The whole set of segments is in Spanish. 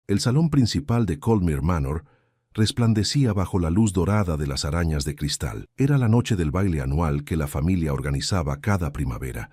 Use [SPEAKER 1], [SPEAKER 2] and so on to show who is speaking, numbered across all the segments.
[SPEAKER 1] El salón principal de Coldmere Manor resplandecía bajo la luz dorada de las arañas de cristal. Era la noche del baile anual que la familia organizaba cada primavera,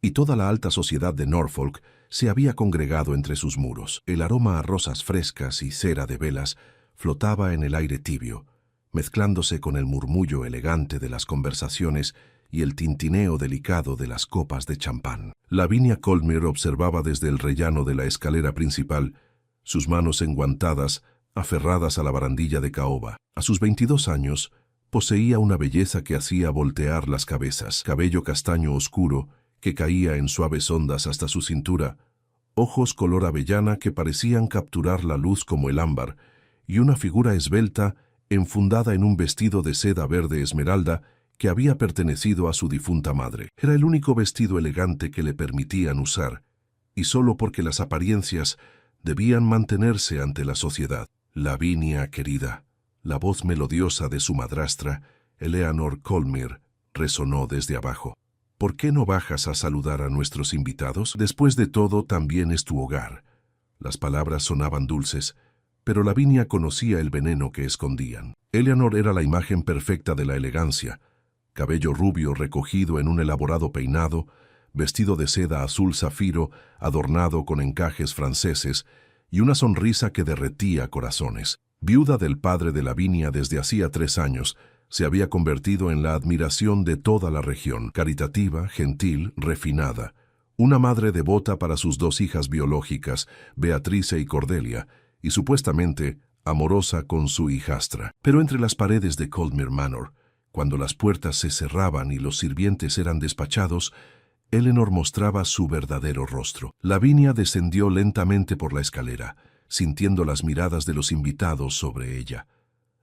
[SPEAKER 1] y toda la alta sociedad de Norfolk se había congregado entre sus muros. El aroma a rosas frescas y cera de velas flotaba en el aire tibio, mezclándose con el murmullo elegante de las conversaciones y el tintineo delicado de las copas de champán. Lavinia Coldmere observaba desde el rellano de la escalera principal, sus manos enguantadas, aferradas a la barandilla de caoba. A sus 22 años, poseía una belleza que hacía voltear las cabezas, cabello castaño oscuro que caía en suaves ondas hasta su cintura, ojos color avellana que parecían capturar la luz como el ámbar, y una figura esbelta enfundada en un vestido de seda verde esmeralda que había pertenecido a su difunta madre. Era el único vestido elegante que le permitían usar, y solo porque las apariencias debían mantenerse ante la sociedad. Lavinia querida, la voz melodiosa de su madrastra, Eleanor Coldmere, resonó desde abajo. ¿Por qué no bajas a saludar a nuestros invitados? Después de todo, también es tu hogar. Las palabras sonaban dulces, pero Lavinia conocía el veneno que escondían. Eleanor era la imagen perfecta de la elegancia. Cabello rubio recogido en un elaborado peinado, vestido de seda azul zafiro adornado con encajes franceses y una sonrisa que derretía corazones. Viuda del padre de Lavinia desde hacía 3 años, se había convertido en la admiración de toda la región, caritativa, gentil, refinada, una madre devota para sus 2 hijas biológicas, Beatrice y Cordelia, y supuestamente amorosa con su hijastra. Pero entre las paredes de Coldmere Manor, cuando las puertas se cerraban y los sirvientes eran despachados, Eleanor mostraba su verdadero rostro. Lavinia descendió lentamente por la escalera, sintiendo las miradas de los invitados sobre ella.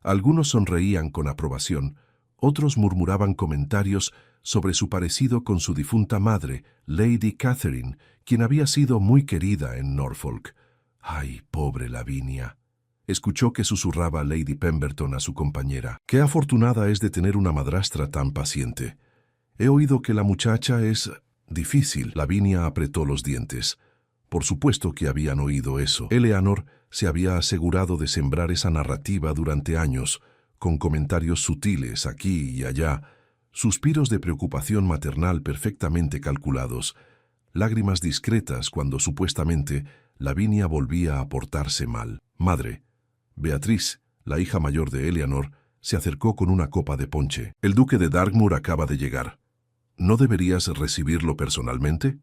[SPEAKER 1] Algunos sonreían con aprobación, otros murmuraban comentarios sobre su parecido con su difunta madre, Lady Catherine, quien había sido muy querida en Norfolk. «Ay, pobre Lavinia», escuchó que susurraba Lady Pemberton a su compañera. «Qué afortunada es de tener una madrastra tan paciente. He oído que la muchacha es difícil». Lavinia apretó los dientes. Por supuesto que habían oído eso. Eleanor se había asegurado de sembrar esa narrativa durante años, con comentarios sutiles aquí y allá, suspiros de preocupación maternal perfectamente calculados, lágrimas discretas cuando supuestamente Lavinia volvía a portarse mal. «Madre». Beatriz, la hija mayor de Eleanor, se acercó con una copa de ponche. «El duque de Dartmoor acaba de llegar. ¿No deberías recibirlo personalmente?».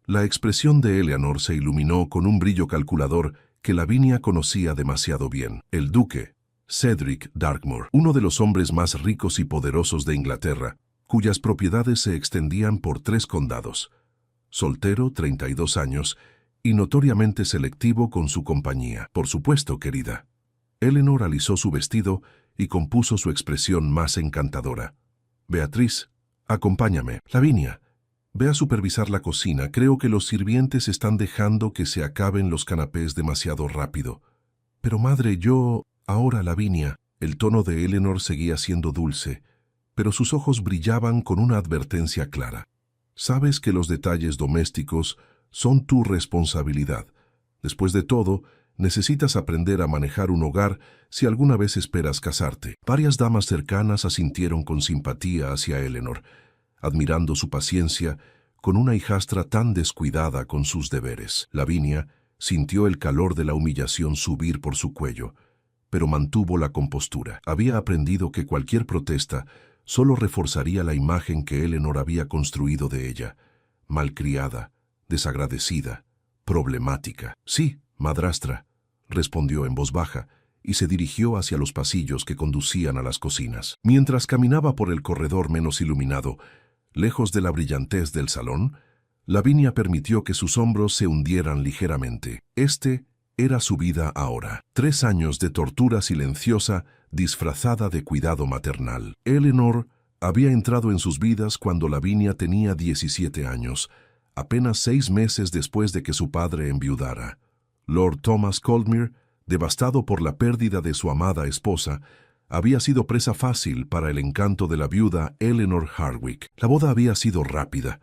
[SPEAKER 1] La expresión de Eleanor se iluminó con un brillo calculador que Lavinia conocía demasiado bien. El duque, Cedric Dartmoor, uno de los hombres más ricos y poderosos de Inglaterra, cuyas propiedades se extendían por 3 condados. Soltero, 32 años, y notoriamente selectivo con su compañía. «Por supuesto, querida». Eleanor alisó su vestido y compuso su expresión más encantadora. «Beatriz, acompáñame». «Lavinia, ve a supervisar la cocina. Creo que los sirvientes están dejando que se acaben los canapés demasiado rápido». «Pero madre, yo...». «Ahora, Lavinia». El tono de Eleanor seguía siendo dulce, pero sus ojos brillaban con una advertencia clara. «Sabes que los detalles domésticos son tu responsabilidad. Después de todo, necesitas aprender a manejar un hogar si alguna vez esperas casarte». Varias damas cercanas asintieron con simpatía hacia Eleanor, admirando su paciencia con una hijastra tan descuidada con sus deberes. Lavinia sintió el calor de la humillación subir por su cuello, pero mantuvo la compostura. Había aprendido que cualquier protesta solo reforzaría la imagen que Eleanor había construido de ella: malcriada, desagradecida, problemática. «Sí, madrastra», respondió en voz baja, y se dirigió hacia los pasillos que conducían a las cocinas. Mientras caminaba por el corredor menos iluminado, lejos de la brillantez del salón, Lavinia permitió que sus hombros se hundieran ligeramente. Este era su vida ahora. 3 años de tortura silenciosa disfrazada de cuidado maternal. Eleanor había entrado en sus vidas cuando Lavinia tenía 17 años, apenas 6 meses después de que su padre enviudara. Lord Thomas Coldmere, devastado por la pérdida de su amada esposa, había sido presa fácil para el encanto de la viuda Eleanor Hardwicke. La boda había sido rápida,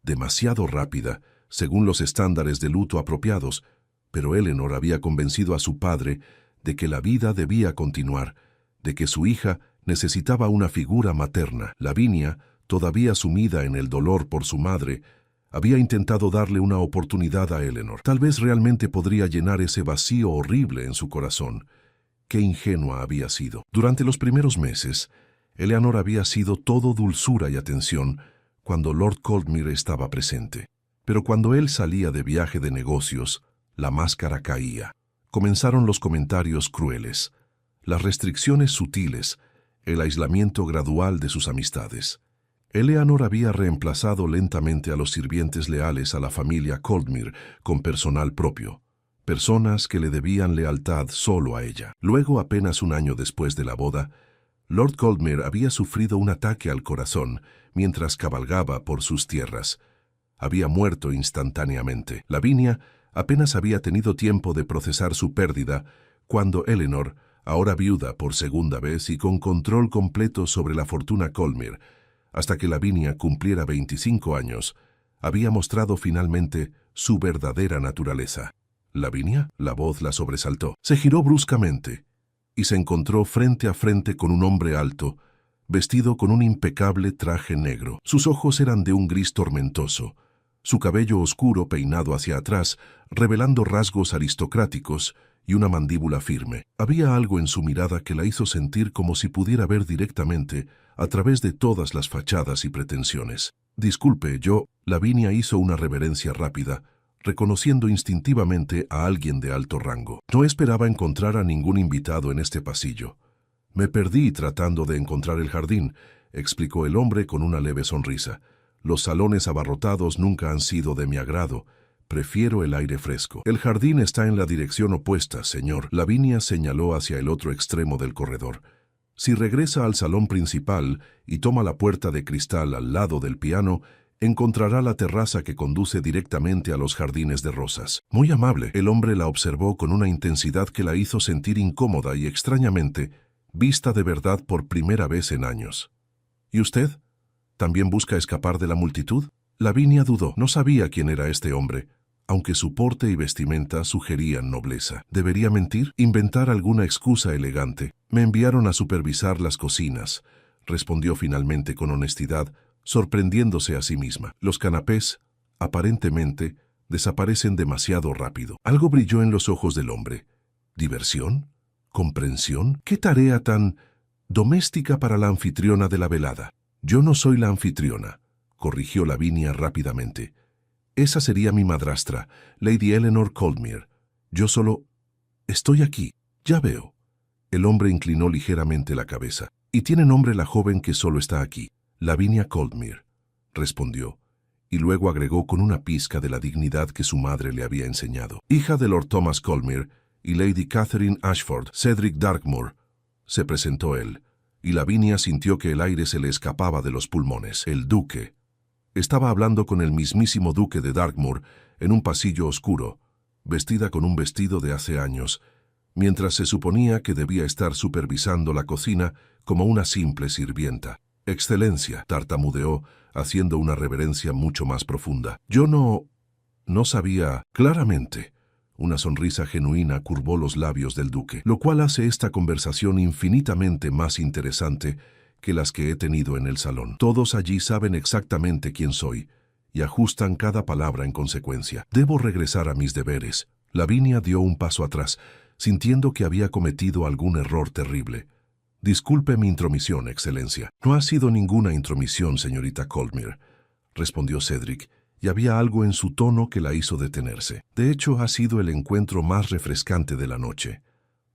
[SPEAKER 1] demasiado rápida, según los estándares de luto apropiados, Pero Eleanor había convencido a su padre de que la vida debía continuar, de que su hija necesitaba una figura materna. Lavinia, todavía sumida en el dolor por su madre, había intentado darle una oportunidad a Eleanor. Tal vez realmente podría llenar ese vacío horrible en su corazón. Qué ingenua había sido. Durante los primeros meses, Eleanor había sido todo dulzura y atención cuando Lord Coldmere estaba presente. Pero cuando él salía de viaje de negocios, la máscara caía. Comenzaron los comentarios crueles, las restricciones sutiles, el aislamiento gradual de sus amistades. Eleanor había reemplazado lentamente a los sirvientes leales a la familia Coldmere con personal propio, personas que le debían lealtad solo a ella. Luego, apenas un año después de la boda, Lord Coldmere había sufrido un ataque al corazón mientras cabalgaba por sus tierras. Había muerto instantáneamente. Lavinia apenas había tenido tiempo de procesar su pérdida cuando Eleanor, ahora viuda por segunda vez y con control completo sobre la fortuna Coldmere, hasta que Lavinia cumpliera 25 años, había mostrado finalmente su verdadera naturaleza. ¿Lavinia? La voz la sobresaltó. Se giró bruscamente y se encontró frente a frente con un hombre alto, vestido con un impecable traje negro. Sus ojos eran de un gris tormentoso, su cabello oscuro peinado hacia atrás, revelando rasgos aristocráticos y una mandíbula firme. Había algo en su mirada que la hizo sentir como si pudiera ver directamente a través de todas las fachadas y pretensiones. Disculpe, Lavinia hizo una reverencia rápida, reconociendo instintivamente a alguien de alto rango. No esperaba encontrar a ningún invitado en este pasillo. Me perdí tratando de encontrar el jardín, explicó el hombre con una leve sonrisa. Los salones abarrotados nunca han sido de mi agrado. Prefiero el aire fresco. El jardín está en la dirección opuesta, señor. Lavinia señaló hacia el otro extremo del corredor. Si regresa al salón principal y toma la puerta de cristal al lado del piano, encontrará la terraza que conduce directamente a los jardines de rosas. Muy amable. El hombre la observó con una intensidad que la hizo sentir incómoda y extrañamente, vista de verdad por primera vez en años. ¿Y usted? ¿También busca escapar de la multitud? Lavinia dudó. No sabía quién era este hombre, aunque su porte y vestimenta sugerían nobleza. ¿Debería mentir? ¿Inventar alguna excusa elegante? Me enviaron a supervisar las cocinas, respondió finalmente con honestidad, sorprendiéndose a sí misma. Los canapés, aparentemente, desaparecen demasiado rápido. Algo brilló en los ojos del hombre. ¿Diversión? ¿Comprensión? ¿Qué tarea tan doméstica para la anfitriona de la velada? Yo no soy la anfitriona, corrigió Lavinia rápidamente. Esa sería mi madrastra, Lady Eleanor Coldmere. Yo solo estoy aquí, ya veo. El hombre inclinó ligeramente la cabeza. Y tiene nombre la joven que solo está aquí. Lavinia Coldmere, respondió, y luego agregó con una pizca de la dignidad que su madre le había enseñado. Hija de Lord Thomas Coldmere y Lady Catherine Ashford, Cedric Dartmoor, se presentó él, y Lavinia sintió que el aire se le escapaba de los pulmones. El duque. Estaba hablando con el mismísimo duque de Dartmoor en un pasillo oscuro, vestida con un vestido de hace años, mientras se suponía que debía estar supervisando la cocina como una simple sirvienta. Excelencia, tartamudeó, haciendo una reverencia mucho más profunda. Yo no sabía claramente. Una sonrisa genuina curvó los labios del duque, lo cual hace esta conversación infinitamente más interesante que las que he tenido en el salón. Todos allí saben exactamente quién soy y ajustan cada palabra en consecuencia. Debo regresar a mis deberes. Lavinia dio un paso atrás, sintiendo que había cometido algún error terrible. Disculpe mi intromisión, Excelencia. No ha sido ninguna intromisión, señorita Coldmere, respondió Cedric, y había algo en su tono que la hizo detenerse. De hecho, ha sido el encuentro más refrescante de la noche.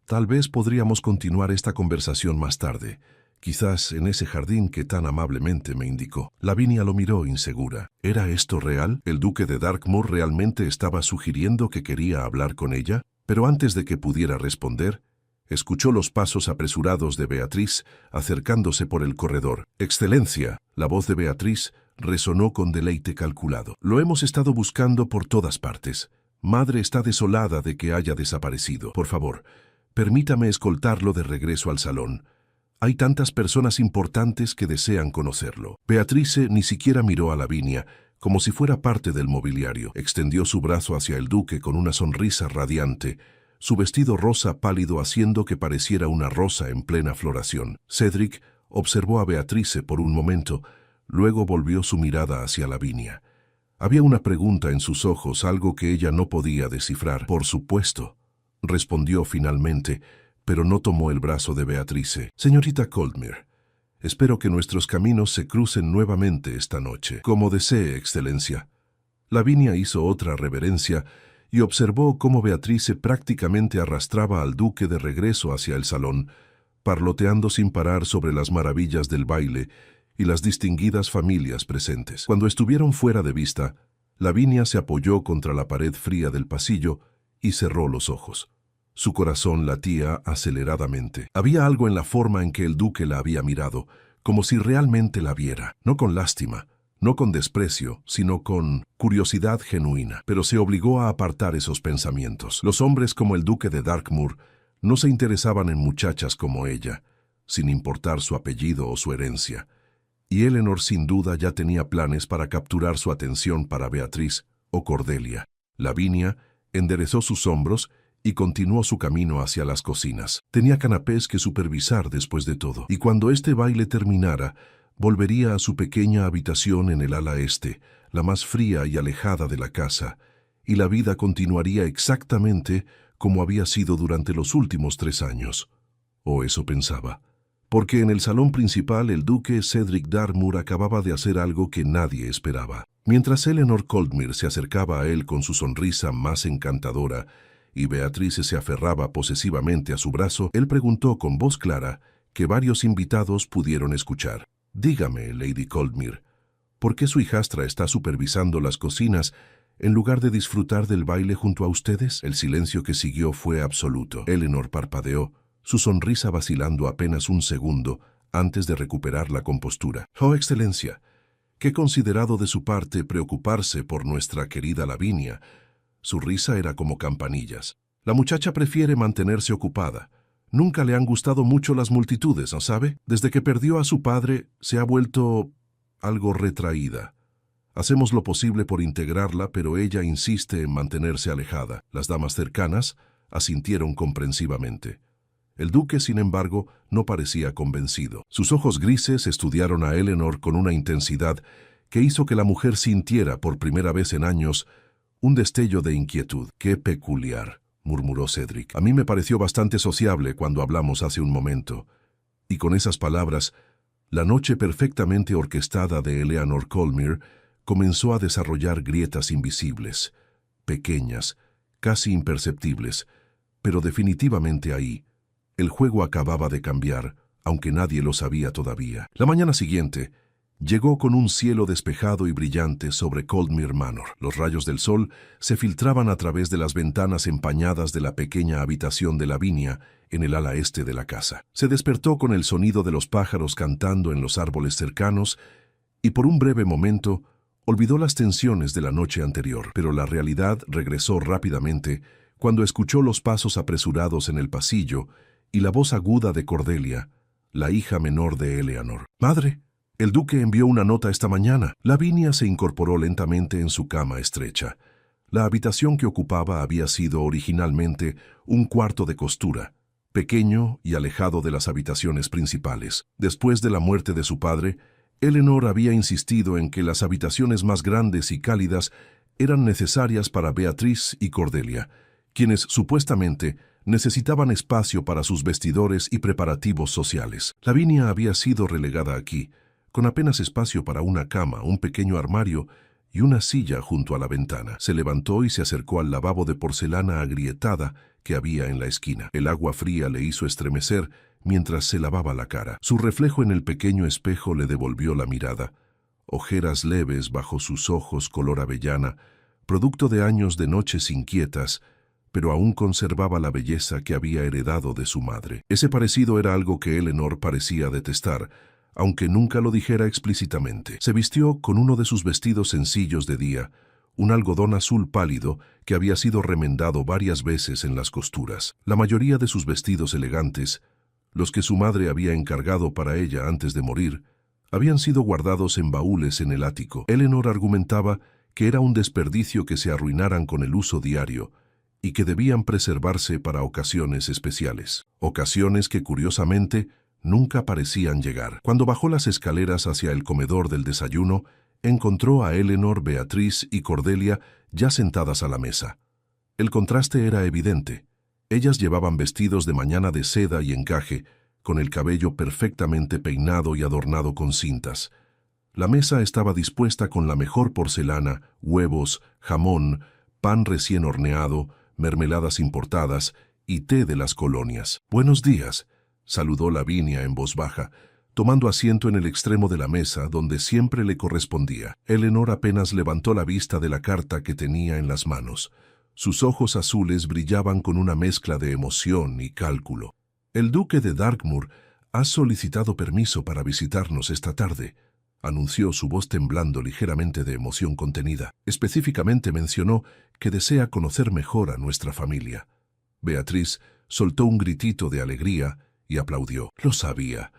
[SPEAKER 1] Tal vez podríamos continuar esta conversación más tarde, quizás en ese jardín que tan amablemente me indicó. Lavinia lo miró insegura. ¿Era esto real? ¿El duque de Dartmoor realmente estaba sugiriendo que quería hablar con ella? Pero antes de que pudiera responder, escuchó los pasos apresurados de Beatriz acercándose por el corredor. «Excelencia», la voz de Beatriz resonó con deleite calculado. «Lo hemos estado buscando por todas partes. Madre está desolada de que haya desaparecido. Por favor, permítame escoltarlo de regreso al salón. Hay tantas personas importantes que desean conocerlo». Beatrice ni siquiera miró a Lavinia como si fuera parte del mobiliario. Extendió su brazo hacia el duque con una sonrisa radiante, su vestido rosa pálido haciendo que pareciera una rosa en plena floración. Cedric observó a Beatrice por un momento, luego volvió su mirada hacia Lavinia. Había una pregunta en sus ojos, algo que ella no podía descifrar. «Por supuesto», respondió finalmente, pero no tomó el brazo de Beatrice. «Señorita Coldmere, espero que nuestros caminos se crucen nuevamente esta noche». «Como desee, Excelencia». Lavinia hizo otra reverencia y observó cómo Beatrice prácticamente arrastraba al duque de regreso hacia el salón, parloteando sin parar sobre las maravillas del baile y las distinguidas familias presentes. Cuando estuvieron fuera de vista, Lavinia se apoyó contra la pared fría del pasillo y cerró los ojos. Su corazón latía aceleradamente. Había algo en la forma en que el duque la había mirado, como si realmente la viera, no con lástima, no con desprecio, sino con curiosidad genuina. Pero se obligó a apartar esos pensamientos. Los hombres como el duque de Darkmoor no se interesaban en muchachas como ella, sin importar su apellido o su herencia. Y Eleanor sin duda ya tenía planes para capturar su atención para Beatriz o Cordelia. Lavinia enderezó sus hombros y continuó su camino hacia las cocinas. Tenía canapés que supervisar después de todo, y cuando este baile terminara, volvería a su pequeña habitación en el ala este, la más fría y alejada de la casa, y la vida continuaría exactamente como había sido durante los últimos 3 años. O eso pensaba. Porque en el salón principal el duque Cedric Darkmoor acababa de hacer algo que nadie esperaba. Mientras Eleanor Coldmere se acercaba a él con su sonrisa más encantadora y Beatrice se aferraba posesivamente a su brazo, él preguntó con voz clara que varios invitados pudieron escuchar. «Dígame, Lady Coldmere, ¿por qué su hijastra está supervisando las cocinas en lugar de disfrutar del baile junto a ustedes?» El silencio que siguió fue absoluto. Eleanor parpadeó, su sonrisa vacilando apenas un segundo antes de recuperar la compostura. «Oh, Excelencia, qué considerado de su parte preocuparse por nuestra querida Lavinia». Su risa era como campanillas. «La muchacha prefiere mantenerse ocupada. Nunca le han gustado mucho las multitudes, ¿no sabe? Desde que perdió a su padre, se ha vuelto algo retraída. Hacemos lo posible por integrarla, pero ella insiste en mantenerse alejada». Las damas cercanas asintieron comprensivamente. El duque, sin embargo, no parecía convencido. Sus ojos grises estudiaron a Eleanor con una intensidad que hizo que la mujer sintiera por primera vez en años un destello de inquietud. «Qué peculiar», murmuró Cedric. «A mí me pareció bastante sociable cuando hablamos hace un momento». Y con esas palabras, la noche perfectamente orquestada de Eleanor Coldmere comenzó a desarrollar grietas invisibles, pequeñas, casi imperceptibles, pero definitivamente ahí. El juego acababa de cambiar, aunque nadie lo sabía todavía. La mañana siguiente llegó con un cielo despejado y brillante sobre Coldmere Manor. Los rayos del sol se filtraban a través de las ventanas empañadas de la pequeña habitación de Lavinia en el ala este de la casa. Se despertó con el sonido de los pájaros cantando en los árboles cercanos y por un breve momento olvidó las tensiones de la noche anterior. Pero la realidad regresó rápidamente cuando escuchó los pasos apresurados en el pasillo y la voz aguda de Cordelia, la hija menor de Eleanor. «Madre, el duque envió una nota esta mañana». Lavinia se incorporó lentamente en su cama estrecha. La habitación que ocupaba había sido originalmente un cuarto de costura, pequeño y alejado de las habitaciones principales. Después de la muerte de su padre, Eleanor había insistido en que las habitaciones más grandes y cálidas eran necesarias para Beatriz y Cordelia, quienes supuestamente necesitaban espacio para sus vestidores y preparativos sociales. Lavinia había sido relegada aquí, con apenas espacio para una cama, un pequeño armario y una silla junto a la ventana. Se levantó y se acercó al lavabo de porcelana agrietada que había en la esquina. El agua fría le hizo estremecer mientras se lavaba la cara. Su reflejo en el pequeño espejo le devolvió la mirada. Ojeras leves bajo sus ojos color avellana, producto de años de noches inquietas, pero aún conservaba la belleza que había heredado de su madre. Ese parecido era algo que Eleanor parecía detestar, aunque nunca lo dijera explícitamente. Se vistió con uno de sus vestidos sencillos de día, un algodón azul pálido que había sido remendado varias veces en las costuras. La mayoría de sus vestidos elegantes, los que su madre había encargado para ella antes de morir, Habían sido guardados en baúles en el ático. Eleanor argumentaba que era un desperdicio que se arruinaran con el uso diario y que debían preservarse para ocasiones especiales. Ocasiones que, curiosamente, nunca parecían llegar. Cuando bajó las escaleras hacia el comedor del desayuno, encontró a Eleanor, Beatriz y Cordelia ya sentadas a la mesa. El contraste era evidente. Ellas llevaban vestidos de mañana de seda y encaje, con el cabello perfectamente peinado y adornado con cintas. La mesa estaba dispuesta con la mejor porcelana, huevos, jamón, pan recién horneado, mermeladas importadas y té de las colonias. «Buenos días», saludó Lavinia en voz baja, tomando asiento en el extremo de la mesa donde siempre le correspondía. Eleanor apenas levantó la vista de la carta que tenía en las manos. Sus ojos azules brillaban con una mezcla de emoción y cálculo. «El duque de Dartmoor ha solicitado permiso para visitarnos esta tarde», anunció, su voz temblando ligeramente de emoción contenida. Específicamente mencionó que desea conocer mejor a nuestra familia. Beatriz soltó un gritito de alegría y aplaudió. «Lo sabía.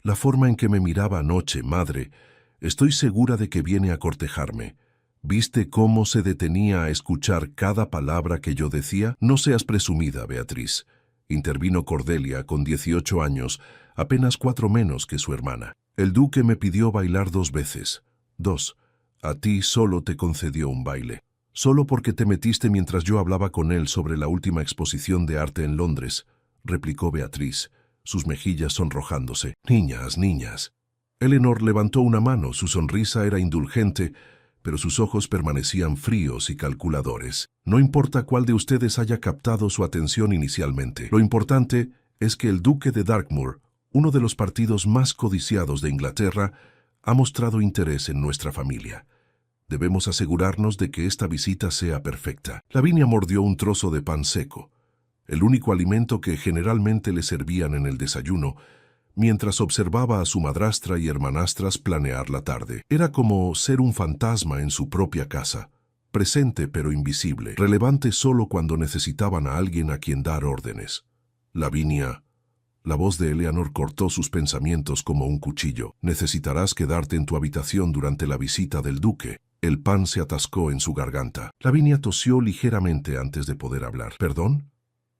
[SPEAKER 1] La forma en que me miraba anoche, madre, estoy segura de que viene a cortejarme. ¿Viste cómo se detenía a escuchar cada palabra que yo decía? No seas presumida, Beatriz», intervino Cordelia, con 18 años, apenas 4 menos que su hermana. «El duque me pidió bailar 2 veces. 2. A ti solo te concedió un baile. Solo porque te metiste mientras yo hablaba con él sobre la última exposición de arte en Londres», replicó Beatriz, sus mejillas sonrojándose. «Niñas, niñas». Eleanor levantó una mano, su sonrisa era indulgente, pero sus ojos permanecían fríos y calculadores. «No importa cuál de ustedes haya captado su atención inicialmente. Lo importante es que el duque de Dartmoor, uno de los partidos más codiciados de Inglaterra, ha mostrado interés en nuestra familia. Debemos asegurarnos de que esta visita sea perfecta». Lavinia mordió un trozo de pan seco, el único alimento que generalmente le servían en el desayuno, mientras observaba a su madrastra y hermanastras planear la tarde. Era como ser un fantasma en su propia casa, presente pero invisible, relevante solo cuando necesitaban a alguien a quien dar órdenes. «Lavinia», la voz de Eleanor cortó sus pensamientos como un cuchillo. «Necesitarás quedarte en tu habitación durante la visita del duque». El pan se atascó en su garganta. Lavinia tosió ligeramente antes de poder hablar. «¿Perdón?»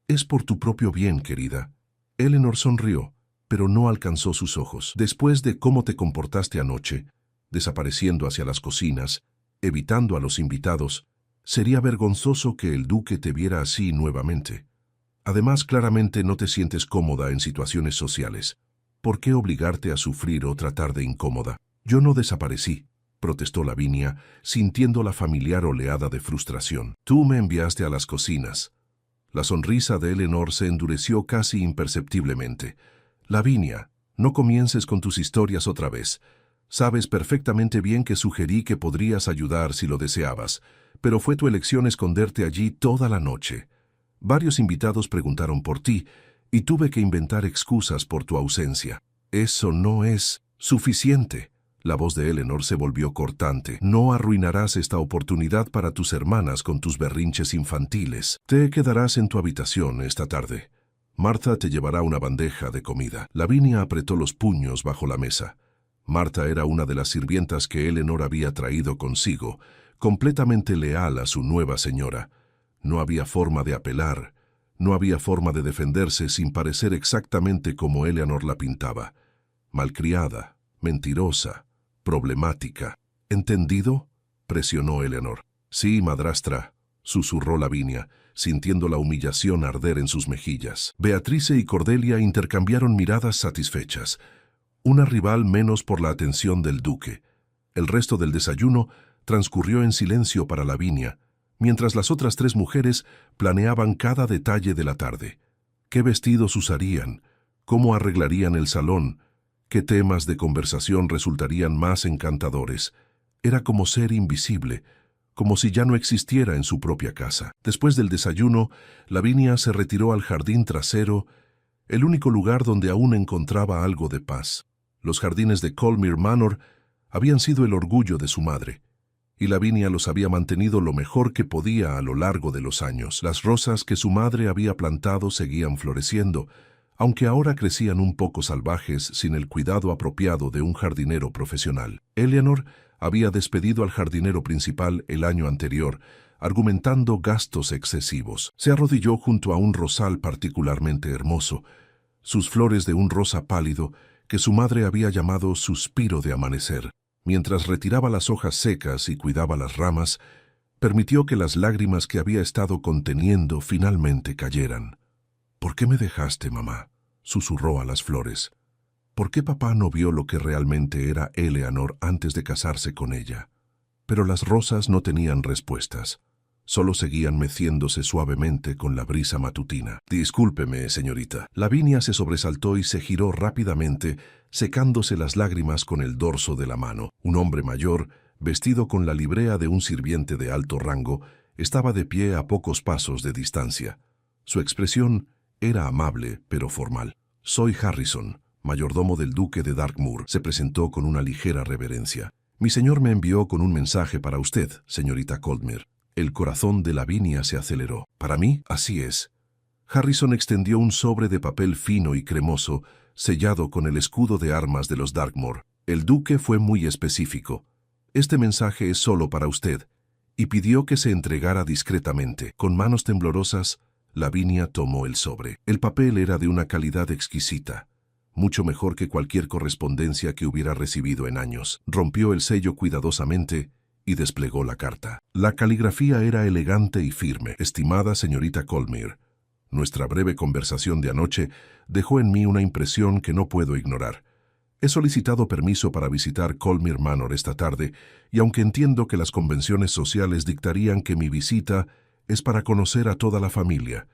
[SPEAKER 1] «Es por tu propio bien, querida». Eleanor sonrió, pero no alcanzó sus ojos. «Después de cómo te comportaste anoche, desapareciendo hacia las cocinas, evitando a los invitados, sería vergonzoso que el duque te viera así nuevamente. Además, claramente no te sientes cómoda en situaciones sociales. ¿Por qué obligarte a sufrir o tratar de incómoda?» «Yo no desaparecí», protestó Lavinia, sintiendo la familiar oleada de frustración. «Tú me enviaste a las cocinas». La sonrisa de Eleanor se endureció casi imperceptiblemente. «Lavinia, no comiences con tus historias otra vez. Sabes perfectamente bien que sugerí que podrías ayudar si lo deseabas, pero fue tu elección esconderte allí toda la noche. Varios invitados preguntaron por ti, y tuve que inventar excusas por tu ausencia. Eso no es suficiente». La voz de Eleanor se volvió cortante. «No arruinarás esta oportunidad para tus hermanas con tus berrinches infantiles. Te quedarás en tu habitación esta tarde. Martha te llevará una bandeja de comida». Lavinia apretó los puños bajo la mesa. Martha era una de las sirvientas que Eleanor había traído consigo, completamente leal a su nueva señora. No había forma de apelar, no había forma de defenderse sin parecer exactamente como Eleanor la pintaba. Malcriada, mentirosa, problemática. «¿Entendido?», presionó Eleanor. «Sí, madrastra», susurró Lavinia, sintiendo la humillación arder en sus mejillas. Beatriz y Cordelia intercambiaron miradas satisfechas. Una rival menos por la atención del duque. El resto del desayuno transcurrió en silencio para Lavinia, mientras las otras 3 mujeres planeaban cada detalle de la tarde. ¿Qué vestidos usarían? ¿Cómo arreglarían el salón? ¿Qué temas de conversación resultarían más encantadores? Era como ser invisible, como si ya no existiera en su propia casa. Después del desayuno, Lavinia se retiró al jardín trasero, el único lugar donde aún encontraba algo de paz. Los jardines de Colmere Manor habían sido el orgullo de su madre, y Lavinia los había mantenido lo mejor que podía a lo largo de los años. Las rosas que su madre había plantado seguían floreciendo, aunque ahora crecían un poco salvajes sin el cuidado apropiado de un jardinero profesional. Eleanor había despedido al jardinero principal el año anterior, argumentando gastos excesivos. Se arrodilló junto a un rosal particularmente hermoso, sus flores de un rosa pálido que su madre había llamado suspiro de amanecer. Mientras retiraba las hojas secas y cuidaba las ramas, permitió que las lágrimas que había estado conteniendo finalmente cayeran. «¿Por qué me dejaste, mamá?», susurró a las flores. «¿Por qué papá no vio lo que realmente era Eleanor antes de casarse con ella?». Pero las rosas no tenían respuestas. Solo seguían meciéndose suavemente con la brisa matutina. «Discúlpeme, señorita». Lavinia se sobresaltó y se giró rápidamente, secándose las lágrimas con el dorso de la mano. Un hombre mayor, vestido con la librea de un sirviente de alto rango, estaba de pie a pocos pasos de distancia. Su expresión era amable, pero formal. «Soy Harrison, mayordomo del duque de Darkmoor», se presentó con una ligera reverencia. «Mi señor me envió con un mensaje para usted, señorita Coldmere». El corazón de Lavinia se aceleró. «¿Para mí?». «Así es». Harrison extendió un sobre de papel fino y cremoso, sellado con el escudo de armas de los Darkmoor. El duque fue muy específico. «Este mensaje es solo para usted», y pidió que se entregara discretamente. Con manos temblorosas, Lavinia tomó el sobre. El papel era de una calidad exquisita, mucho mejor que cualquier correspondencia que hubiera recibido en años. Rompió el sello cuidadosamente y desplegó la carta. La caligrafía era elegante y firme. «Estimada señorita Coldmere, nuestra breve conversación de anoche dejó en mí una impresión que no puedo ignorar. He solicitado permiso para visitar Coldmere Manor esta tarde, y aunque entiendo que las convenciones sociales dictarían que mi visita es para conocer a toda la familia,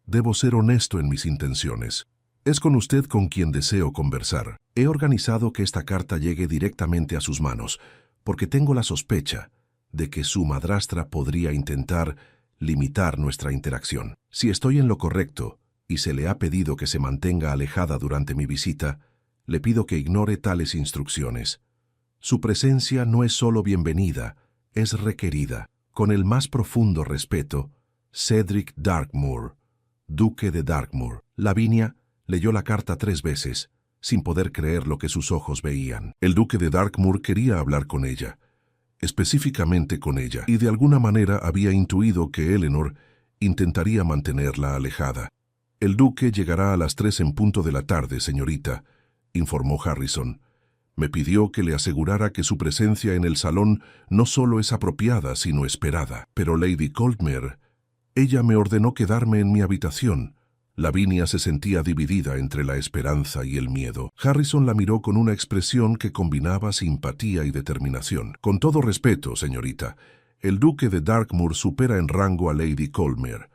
[SPEAKER 1] debo ser honesto en mis intenciones. Es con usted con quien deseo conversar. He organizado que esta carta llegue directamente a sus manos, porque tengo la sospecha de que su madrastra podría intentar limitar nuestra interacción. Si estoy en lo correcto y se le ha pedido que se mantenga alejada durante mi visita, le pido que ignore tales instrucciones. Su presencia no es solo bienvenida, es requerida. Con el más profundo respeto, Cedric Darkmoor, duque de Darkmoor». Lavinia leyó la carta 3 veces, sin poder creer lo que sus ojos veían. El duque de Darkmoor quería hablar con ella, específicamente con ella, y de alguna manera había intuido que Eleanor intentaría mantenerla alejada. «El duque llegará a las 3 en punto de la tarde, señorita», informó Harrison. «Me pidió que le asegurara que su presencia en el salón no solo es apropiada, sino esperada». «Pero Lady Coldmere, ella me ordenó quedarme en mi habitación». Lavinia se sentía dividida entre la esperanza y el miedo. Harrison la miró con una expresión que combinaba simpatía y determinación. «Con todo respeto, señorita, el duque de Darkmoor supera en rango a Lady Coldmere.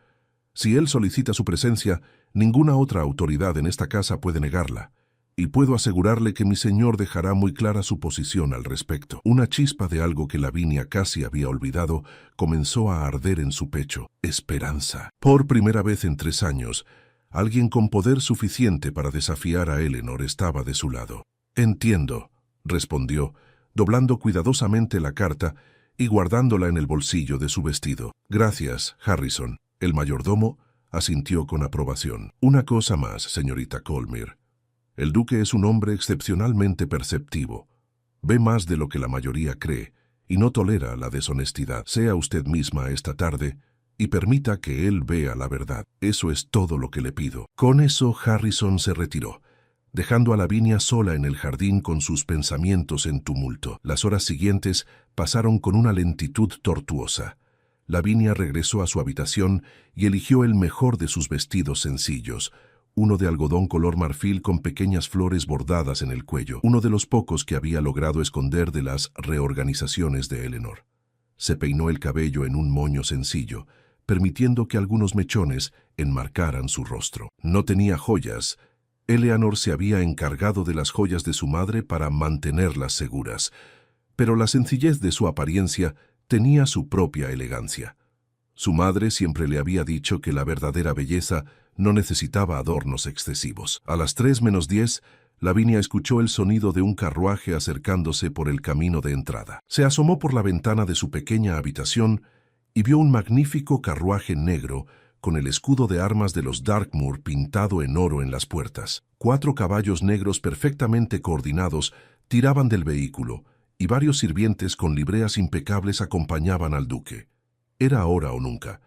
[SPEAKER 1] Si él solicita su presencia, ninguna otra autoridad en esta casa puede negarla. Y puedo asegurarle que mi señor dejará muy clara su posición al respecto». Una chispa de algo que Lavinia casi había olvidado comenzó a arder en su pecho. Esperanza. Por primera vez en 3 años, alguien con poder suficiente para desafiar a Eleanor estaba de su lado. «Entiendo», respondió, doblando cuidadosamente la carta y guardándola en el bolsillo de su vestido. «Gracias, Harrison». El mayordomo asintió con aprobación. «Una cosa más, señorita Coldmere. El duque es un hombre excepcionalmente perceptivo. Ve más de lo que la mayoría cree y no tolera la deshonestidad. Sea usted misma esta tarde y permita que él vea la verdad. Eso es todo lo que le pido». Con eso Harrison se retiró, dejando a Lavinia sola en el jardín con sus pensamientos en tumulto. Las horas siguientes pasaron con una lentitud tortuosa. Lavinia regresó a su habitación y eligió el mejor de sus vestidos sencillos, uno de algodón color marfil con pequeñas flores bordadas en el cuello, uno de los pocos que había logrado esconder de las reorganizaciones de Eleanor. Se peinó el cabello en un moño sencillo, permitiendo que algunos mechones enmarcaran su rostro. No tenía joyas. Eleanor se había encargado de las joyas de su madre para mantenerlas seguras, pero la sencillez de su apariencia tenía su propia elegancia. Su madre siempre le había dicho que la verdadera belleza no necesitaba adornos excesivos. A las 3:10, Lavinia escuchó el sonido de un carruaje acercándose por el camino de entrada. Se asomó por la ventana de su pequeña habitación y vio un magnífico carruaje negro con el escudo de armas de los Darkmoor pintado en oro en las puertas. 4 caballos negros perfectamente coordinados tiraban del vehículo, y varios sirvientes con libreas impecables acompañaban al duque. Era ahora o nunca.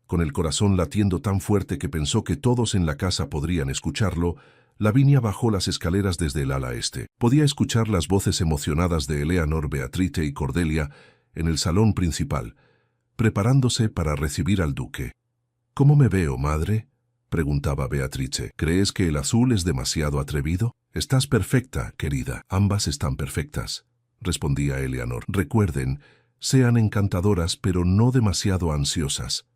[SPEAKER 1] Con el corazón latiendo tan fuerte que pensó que todos en la casa podrían escucharlo, Lavinia bajó las escaleras desde el ala este. Podía escuchar las voces emocionadas de Eleanor, Beatrice y Cordelia en el salón principal, preparándose para recibir al duque. «¿Cómo me veo, madre?», preguntaba Beatrice. «¿Crees que el azul es demasiado atrevido?» «Estás perfecta, querida. Ambas están perfectas», respondía Eleanor. «Recuerden, sean encantadoras, pero no demasiado ansiosas.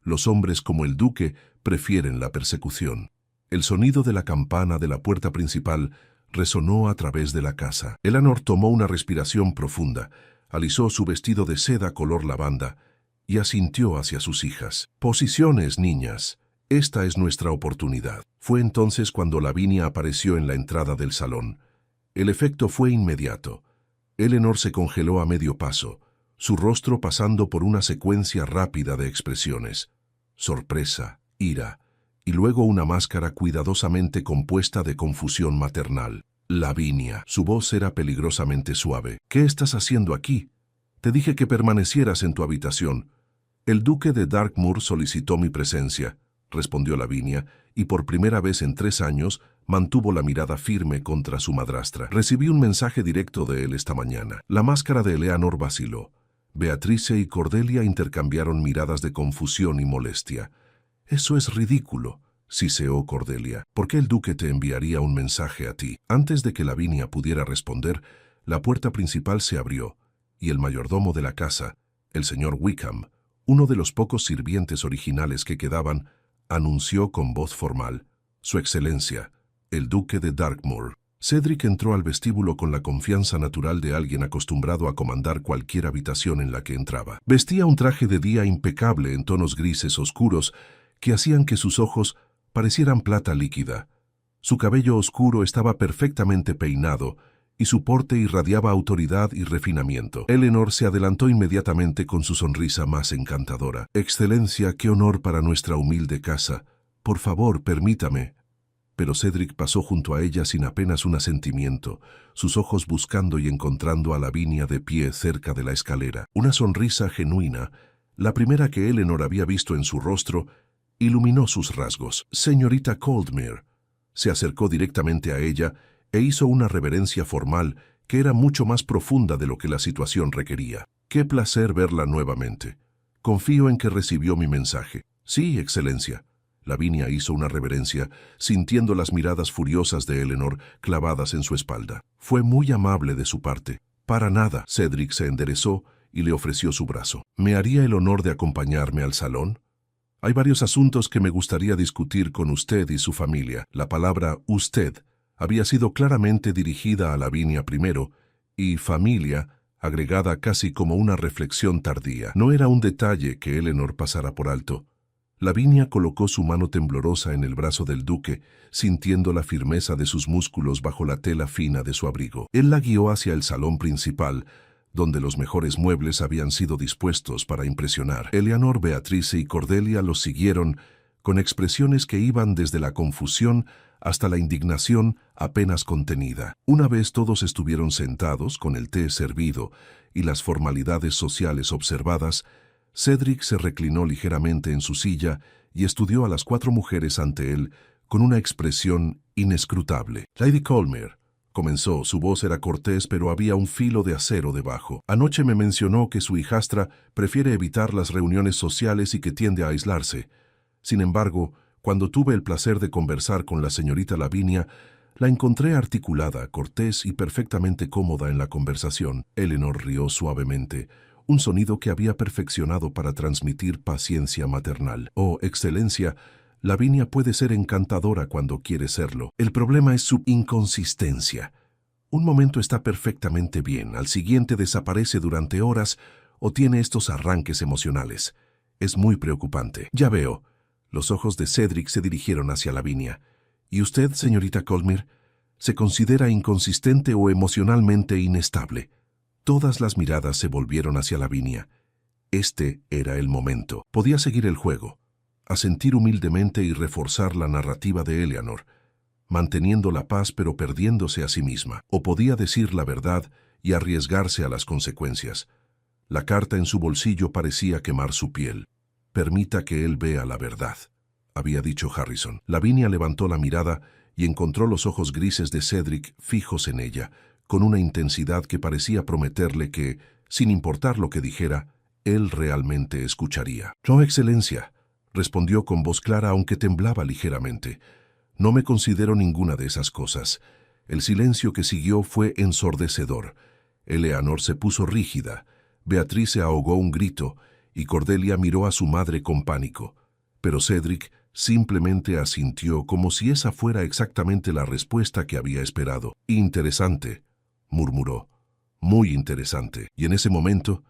[SPEAKER 1] Los hombres como el duque prefieren la persecución». El sonido de la campana de la puerta principal resonó a través de la casa. Eleanor tomó una respiración profunda, alisó su vestido de seda color lavanda y asintió hacia sus hijas. «Posiciones, niñas. Esta es nuestra oportunidad». Fue entonces cuando Lavinia apareció en la entrada del salón. El efecto fue inmediato. Eleanor se congeló a medio paso, su rostro pasando por una secuencia rápida de expresiones: sorpresa, ira, y luego una máscara cuidadosamente compuesta de confusión maternal. «Lavinia». Su voz era peligrosamente suave. «¿Qué estás haciendo aquí? Te dije que permanecieras en tu habitación». «El duque de Darkmoor solicitó mi presencia», respondió Lavinia, y por primera vez en 3 años mantuvo la mirada firme contra su madrastra. «Recibí un mensaje directo de él esta mañana». La máscara de Eleanor vaciló. Beatrice y Cordelia intercambiaron miradas de confusión y molestia. «Eso es ridículo», siseó Cordelia. «¿Por qué el duque te enviaría un mensaje a ti?» Antes de que Lavinia pudiera responder, la puerta principal se abrió, y el mayordomo de la casa, el señor Wickham, uno de los pocos sirvientes originales que quedaban, anunció con voz formal: «Su Excelencia, el duque de Darkmoor». Cedric entró al vestíbulo con la confianza natural de alguien acostumbrado a comandar cualquier habitación en la que entraba. Vestía un traje de día impecable en tonos grises oscuros que hacían que sus ojos parecieran plata líquida. Su cabello oscuro estaba perfectamente peinado y su porte irradiaba autoridad y refinamiento. Eleanor se adelantó inmediatamente con su sonrisa más encantadora. «Excelencia, qué honor para nuestra humilde casa. Por favor, permítame». Pero Cedric pasó junto a ella sin apenas un asentimiento, sus ojos buscando y encontrando a Lavinia de pie cerca de la escalera. Una sonrisa genuina, la primera que Eleanor había visto en su rostro, iluminó sus rasgos. «Señorita Coldmere». Se acercó directamente a ella e hizo una reverencia formal que era mucho más profunda de lo que la situación requería. «Qué placer verla nuevamente. Confío en que recibió mi mensaje». «Sí, Excelencia». Lavinia hizo una reverencia, sintiendo las miradas furiosas de Eleanor clavadas en su espalda. «Fue muy amable de su parte». «Para nada». Cedric se enderezó y le ofreció su brazo. «¿Me haría el honor de acompañarme al salón? Hay varios asuntos que me gustaría discutir con usted y su familia». La palabra «usted» había sido claramente dirigida a Lavinia primero, y «familia» agregada casi como una reflexión tardía. No era un detalle que Eleanor pasara por alto. Lavinia colocó su mano temblorosa en el brazo del duque, sintiendo la firmeza de sus músculos bajo la tela fina de su abrigo. Él la guió hacia el salón principal, donde los mejores muebles habían sido dispuestos para impresionar. Eleanor, Beatrice y Cordelia los siguieron con expresiones que iban desde la confusión hasta la indignación apenas contenida. Una vez todos estuvieron sentados, con el té servido y las formalidades sociales observadas, Cedric se reclinó ligeramente en su silla y estudió a las 4 mujeres ante él con una expresión inescrutable. «Lady Coldmere», comenzó, su voz era cortés pero había un filo de acero debajo. «Anoche me mencionó que su hijastra prefiere evitar las reuniones sociales y que tiende a aislarse. Sin embargo, cuando tuve el placer de conversar con la señorita Lavinia, la encontré articulada, cortés y perfectamente cómoda en la conversación». Eleanor rió suavemente, un sonido que había perfeccionado para transmitir paciencia maternal. «Oh, Excelencia, Lavinia puede ser encantadora cuando quiere serlo. El problema es su inconsistencia. Un momento está perfectamente bien, al siguiente desaparece durante horas o tiene estos arranques emocionales. Es muy preocupante». «Ya veo». Los ojos de Cedric se dirigieron hacia Lavinia. «¿Y usted, señorita Coldmere, se considera inconsistente o emocionalmente inestable?» Todas las miradas se volvieron hacia Lavinia. Este era el momento. Podía seguir el juego. asentir humildemente y reforzar la narrativa de Eleanor, manteniendo la paz pero perdiéndose a sí misma. O podía decir la verdad y arriesgarse a las consecuencias. La carta en su bolsillo parecía quemar su piel. «Permita que él vea la verdad», había dicho Harrison. Lavinia levantó la mirada y encontró los ojos grises de Cedric fijos en ella, con una intensidad que parecía prometerle que, sin importar lo que dijera, él realmente escucharía. «No, Excelencia», respondió con voz clara aunque temblaba ligeramente. «No me considero ninguna de esas cosas». El silencio que siguió fue ensordecedor. Eleanor se puso rígida, Beatrice ahogó un grito y Cordelia miró a su madre con pánico. Pero Cedric simplemente asintió como si esa fuera exactamente la respuesta que había esperado. «Interesante», murmuró. «Muy interesante». Y en ese momento,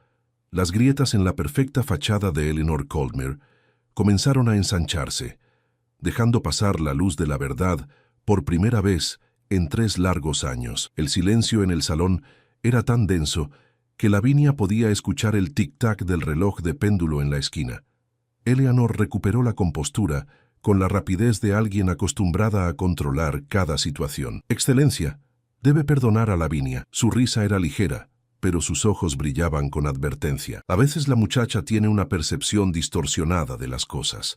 [SPEAKER 1] las grietas en la perfecta fachada de Eleanor Coldmere comenzaron a ensancharse, dejando pasar la luz de la verdad por primera vez en 3 largos años. El silencio en el salón era tan denso que Lavinia podía escuchar el tic-tac del reloj de péndulo en la esquina. Eleanor recuperó la compostura con la rapidez de alguien acostumbrada a controlar cada situación. «Excelencia, debe perdonar a Lavinia». Su risa era ligera, pero sus ojos brillaban con advertencia. A veces la muchacha tiene una percepción distorsionada de las cosas.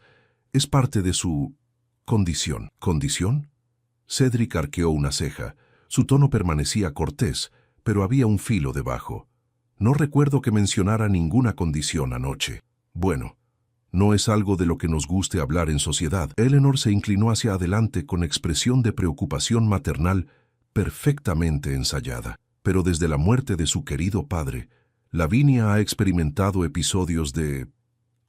[SPEAKER 1] Es parte de su condición. ¿Condición? Cedric arqueó una ceja. Su tono permanecía cortés, pero había un filo debajo. «No recuerdo que mencionara ninguna condición anoche». «Bueno, no es algo de lo que nos guste hablar en sociedad». Eleanor se inclinó hacia adelante con expresión de preocupación maternal perfectamente ensayada. Pero desde la muerte de su querido padre, Lavinia ha experimentado episodios de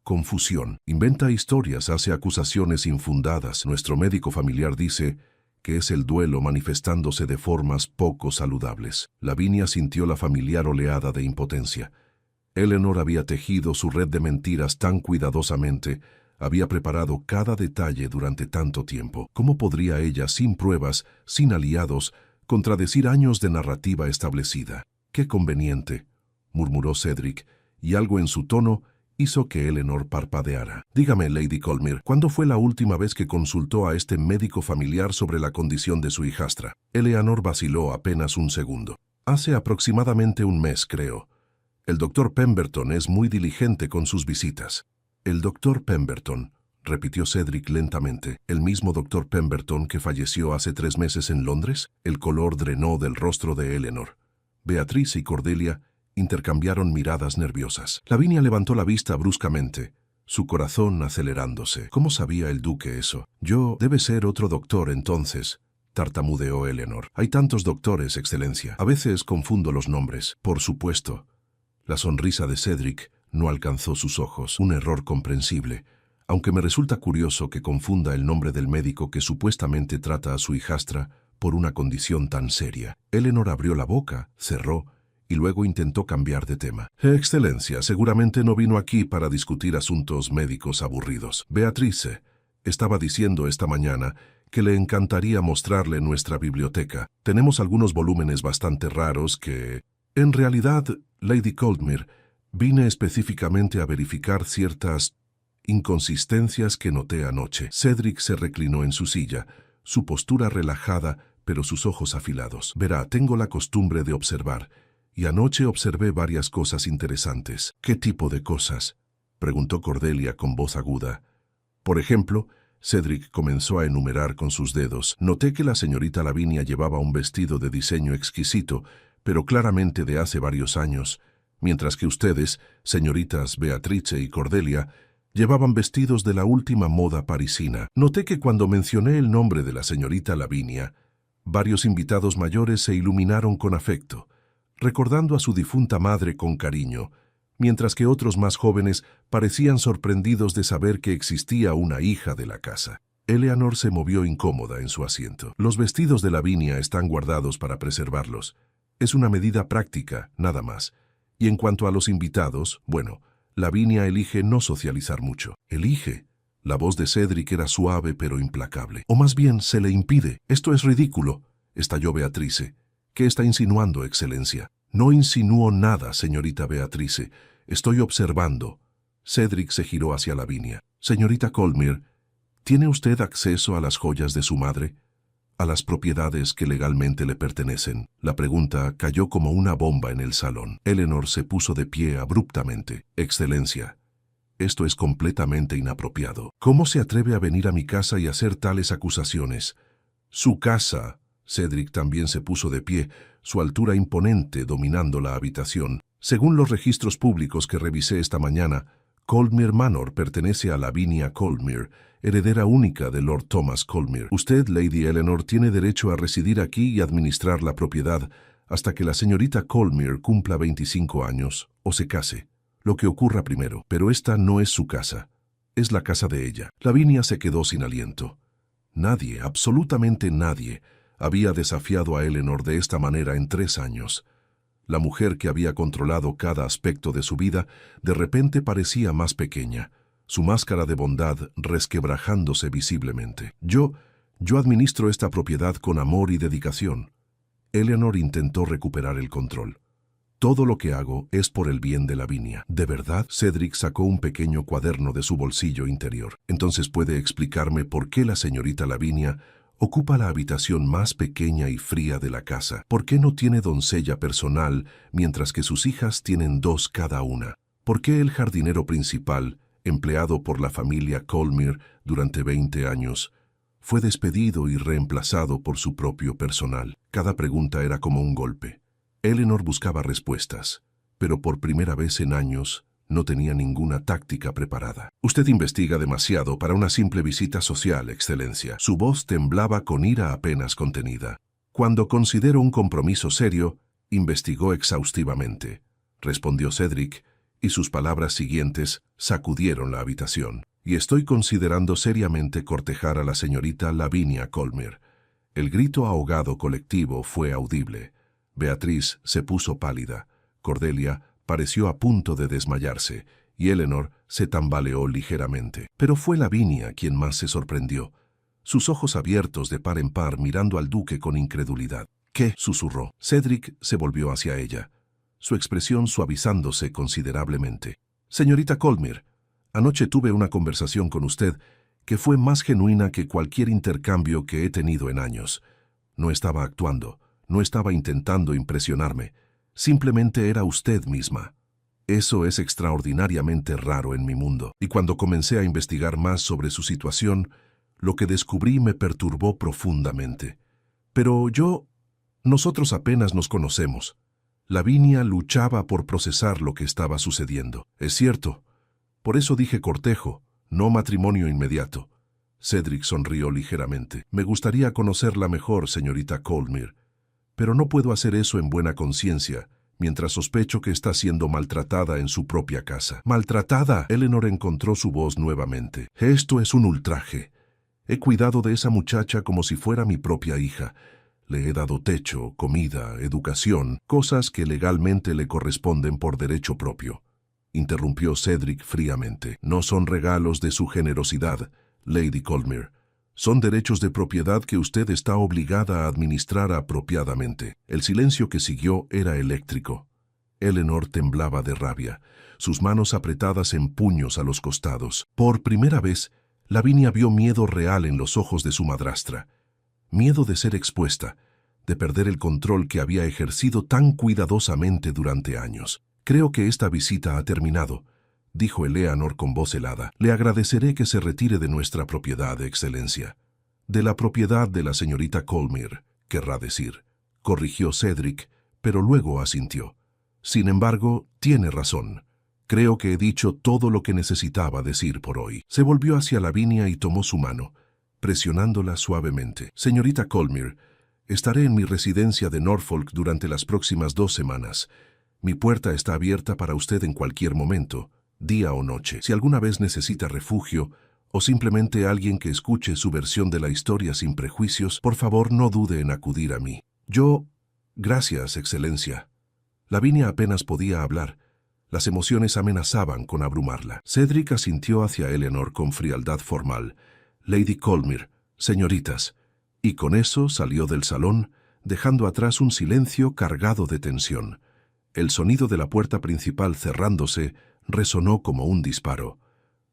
[SPEAKER 1] confusión. Inventa historias, hace acusaciones infundadas. Nuestro médico familiar dice que es el duelo manifestándose de formas poco saludables. Lavinia sintió la familiar oleada de impotencia. Eleanor había tejido su red de mentiras tan cuidadosamente, había preparado cada detalle durante tanto tiempo. ¿Cómo podría ella, sin pruebas, sin aliados, contradecir años de narrativa establecida? «Qué conveniente», murmuró Cedric, y algo en su tono hizo que Eleanor parpadeara. «Dígame, Lady Coldmere, ¿cuándo fue la última vez que consultó a este médico familiar sobre la condición de su hijastra?» Eleanor vaciló apenas un segundo. «Hace aproximadamente un mes, creo. El doctor Pemberton es muy diligente con sus visitas». «El doctor Pemberton», repitió Cedric lentamente. «¿El mismo doctor Pemberton que falleció hace 3 meses en Londres?» El color drenó del rostro de Eleanor. Beatrice y Cordelia intercambiaron miradas nerviosas. Lavinia levantó la vista bruscamente, su corazón acelerándose. ¿Cómo sabía el duque eso? «Debe ser otro doctor entonces», tartamudeó Eleanor. «Hay tantos doctores, Excelencia. A veces confundo los nombres». «Por supuesto». La sonrisa de Cedric no alcanzó sus ojos. «Un error comprensible. Aunque me resulta curioso que confunda el nombre del médico que supuestamente trata a su hijastra por una condición tan seria». Eleanor abrió la boca, cerró, y luego intentó cambiar de tema. «Excelencia, seguramente no vino aquí para discutir asuntos médicos aburridos. Beatrice estaba diciendo esta mañana que le encantaría mostrarle nuestra biblioteca. Tenemos algunos volúmenes bastante raros que... En realidad, Lady Coldmere, vine específicamente a verificar ciertas inconsistencias que noté anoche». Cedric se reclinó en su silla, su postura relajada, pero sus ojos afilados. «Verá, tengo la costumbre de observar, y anoche observé varias cosas interesantes». «¿Qué tipo de cosas?», preguntó Cordelia con voz aguda. «Por ejemplo», Cedric comenzó a enumerar con sus dedos. «Noté que la señorita Lavinia llevaba un vestido de diseño exquisito, pero claramente de hace varios años, mientras que ustedes, señoritas Beatrice y Cordelia, llevaban vestidos de la última moda parisina. Noté que cuando mencioné el nombre de la señorita Lavinia, varios invitados mayores se iluminaron con afecto, recordando a su difunta madre con cariño, mientras que otros más jóvenes parecían sorprendidos de saber que existía una hija de la casa». Eleanor se movió incómoda en su asiento. «Los vestidos de Lavinia están guardados para preservarlos. Es una medida práctica, nada más. Y en cuanto a los invitados, bueno, Lavinia elige no socializar mucho». «¿Elige?». La voz de Cedric era suave pero implacable. «O más bien, se le impide. Esto es ridículo», estalló Beatrice. «¿Qué está insinuando, Excelencia?». «No insinúo nada, señorita Beatrice. Estoy observando». Cedric se giró hacia Lavinia. Señorita Colmir, ¿tiene usted acceso a las joyas de su madre? ¿A las propiedades que legalmente le pertenecen? La pregunta cayó como una bomba en el salón. Eleanor se puso de pie abruptamente. Excelencia, esto es completamente inapropiado. ¿Cómo se atreve a venir a mi casa y hacer tales acusaciones? Su casa. Cedric también se puso de pie, su altura imponente dominando la habitación. Según los registros públicos que revisé esta mañana, Colmir Manor pertenece a Lavinia Colmir, heredera única de Lord Thomas Colmir. Usted, Lady Eleanor, tiene derecho a residir aquí y administrar la propiedad hasta que la señorita Colmir cumpla 25 años o se case, lo que ocurra primero. Pero esta no es su casa, es la casa de ella. Lavinia se quedó sin aliento. Nadie, absolutamente nadie, había desafiado a Eleanor de esta manera en 3 años. La mujer que había controlado cada aspecto de su vida de repente parecía más pequeña, su máscara de bondad resquebrajándose visiblemente. Yo administro esta propiedad con amor y dedicación. Eleanor intentó recuperar el control. Todo lo que hago es por el bien de Lavinia. ¿De verdad? Cedric sacó un pequeño cuaderno de su bolsillo interior. Entonces, ¿puede explicarme por qué la señorita Lavinia ocupa la habitación más pequeña y fría de la casa? ¿Por qué no tiene doncella personal, mientras que sus hijas tienen 2 cada una? ¿Por qué el jardinero principal, empleado por la familia Colmir durante 20 años, fue despedido y reemplazado por su propio personal? Cada pregunta era como un golpe. Eleanor buscaba respuestas, pero por primera vez en años no tenía ninguna táctica preparada. Usted investiga demasiado para una simple visita social, Excelencia. Su voz temblaba con ira apenas contenida. Cuando considero un compromiso serio, investigó exhaustivamente, respondió Cedric, y sus palabras siguientes sacudieron la habitación. Y estoy considerando seriamente cortejar a la señorita Lavinia Colmir. El grito ahogado colectivo fue audible. Beatriz se puso pálida. Cordelia pareció a punto de desmayarse, y Eleanor se tambaleó ligeramente. Pero fue Lavinia quien más se sorprendió, sus ojos abiertos de par en par mirando al duque con incredulidad. ¿Qué? Susurró. Cedric se volvió hacia ella, su expresión suavizándose considerablemente. Señorita Colmir, anoche tuve una conversación con usted que fue más genuina que cualquier intercambio que he tenido en años. No estaba actuando, no estaba intentando impresionarme. Simplemente era usted misma. Eso es extraordinariamente raro en mi mundo. Y cuando comencé a investigar más sobre su situación, lo que descubrí me perturbó profundamente. Pero nosotros apenas nos conocemos. Lavinia luchaba por procesar lo que estaba sucediendo. Es cierto. Por eso dije cortejo, no matrimonio inmediato. Cedric sonrió ligeramente. Me gustaría conocerla mejor, señorita Colmir, pero no puedo hacer eso en buena conciencia, mientras sospecho que está siendo maltratada en su propia casa. ¿Maltratada? Eleanor encontró su voz nuevamente. Esto es un ultraje. He cuidado de esa muchacha como si fuera mi propia hija. Le he dado techo, comida, educación, cosas que legalmente le corresponden por derecho propio. Interrumpió Cedric fríamente. No son regalos de su generosidad, Lady Colmir. Son derechos de propiedad que usted está obligada a administrar apropiadamente. El silencio que siguió era eléctrico. Eleanor temblaba de rabia, sus manos apretadas en puños a los costados. Por primera vez, Lavinia vio miedo real en los ojos de su madrastra. Miedo de ser expuesta, de perder el control que había ejercido tan cuidadosamente durante años. Creo que esta visita ha terminado, dijo Eleanor con voz helada. Le agradeceré que se retire de nuestra propiedad, Excelencia. De la propiedad de la señorita Colmir, querrá decir, corrigió Cedric, pero luego asintió. Sin embargo, tiene razón. Creo que he dicho todo lo que necesitaba decir por hoy. Se volvió hacia Lavinia y tomó su mano, presionándola suavemente. Señorita Colmir, estaré en mi residencia de Norfolk durante las próximas 2 semanas. Mi puerta está abierta para usted en cualquier momento, día o noche. Si alguna vez necesita refugio, o simplemente alguien que escuche su versión de la historia sin prejuicios, por favor no dude en acudir a mí. Gracias, Excelencia. Lavinia apenas podía hablar. Las emociones amenazaban con abrumarla. Cedric asintió hacia Eleanor con frialdad formal. Lady Colmir, señoritas. Y con eso salió del salón, dejando atrás un silencio cargado de tensión. El sonido de la puerta principal cerrándose resonó como un disparo.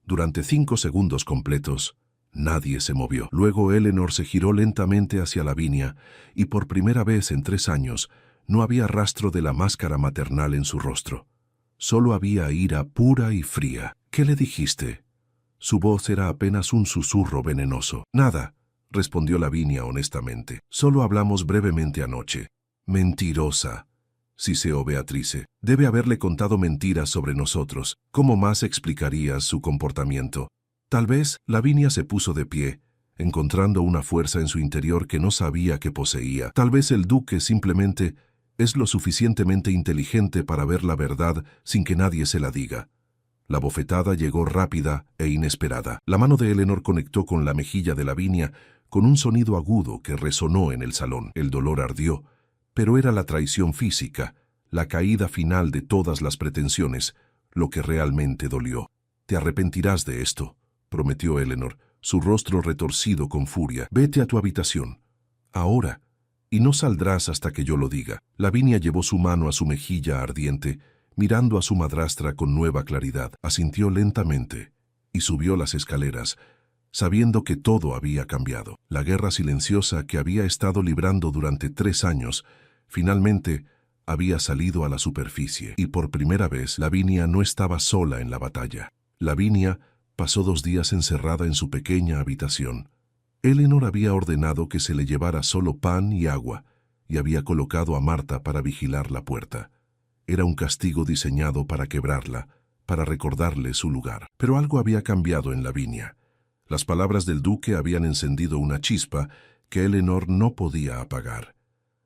[SPEAKER 1] Durante 5 segundos completos, nadie se movió. Luego Eleanor se giró lentamente hacia Lavinia y por primera vez en 3 años no había rastro de la máscara maternal en su rostro. Solo había ira pura y fría. ¿Qué le dijiste? Su voz era apenas un susurro venenoso. Nada, respondió Lavinia honestamente. Solo hablamos brevemente anoche. Mentirosa, siseó Beatrice. Debe haberle contado mentiras sobre nosotros. ¿Cómo más explicarías su comportamiento? Tal vez Lavinia se puso de pie, encontrando una fuerza en su interior que no sabía que poseía. Tal vez el duque simplemente es lo suficientemente inteligente para ver la verdad sin que nadie se la diga. La bofetada llegó rápida e inesperada. La mano de Eleanor conectó con la mejilla de Lavinia con un sonido agudo que resonó en el salón. El dolor ardió, pero era la traición física, la caída final de todas las pretensiones, lo que realmente dolió. «Te arrepentirás de esto», prometió Eleanor, su rostro retorcido con furia. «Vete a tu habitación. Ahora. Y no saldrás hasta que yo lo diga». Lavinia llevó su mano a su mejilla ardiente, mirando a su madrastra con nueva claridad. Asintió lentamente y subió las escaleras, sabiendo que todo había cambiado. La guerra silenciosa que había estado librando durante 3 años, finalmente había salido a la superficie. Y por primera vez, Lavinia no estaba sola en la batalla. Lavinia pasó 2 días encerrada en su pequeña habitación. Eleanor había ordenado que se le llevara solo pan y agua, y había colocado a Marta para vigilar la puerta. Era un castigo diseñado para quebrarla, para recordarle su lugar. Pero algo había cambiado en Lavinia. Las palabras del duque habían encendido una chispa que Eleanor no podía apagar.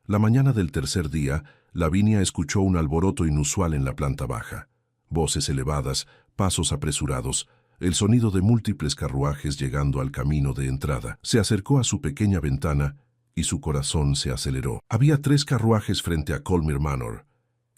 [SPEAKER 1] La mañana del tercer día, Lavinia escuchó un alboroto inusual en la planta baja. Voces elevadas, pasos apresurados, el sonido de múltiples carruajes llegando al camino de entrada. Se acercó a su pequeña ventana y su corazón se aceleró. Había 3 carruajes frente a Colmir Manor.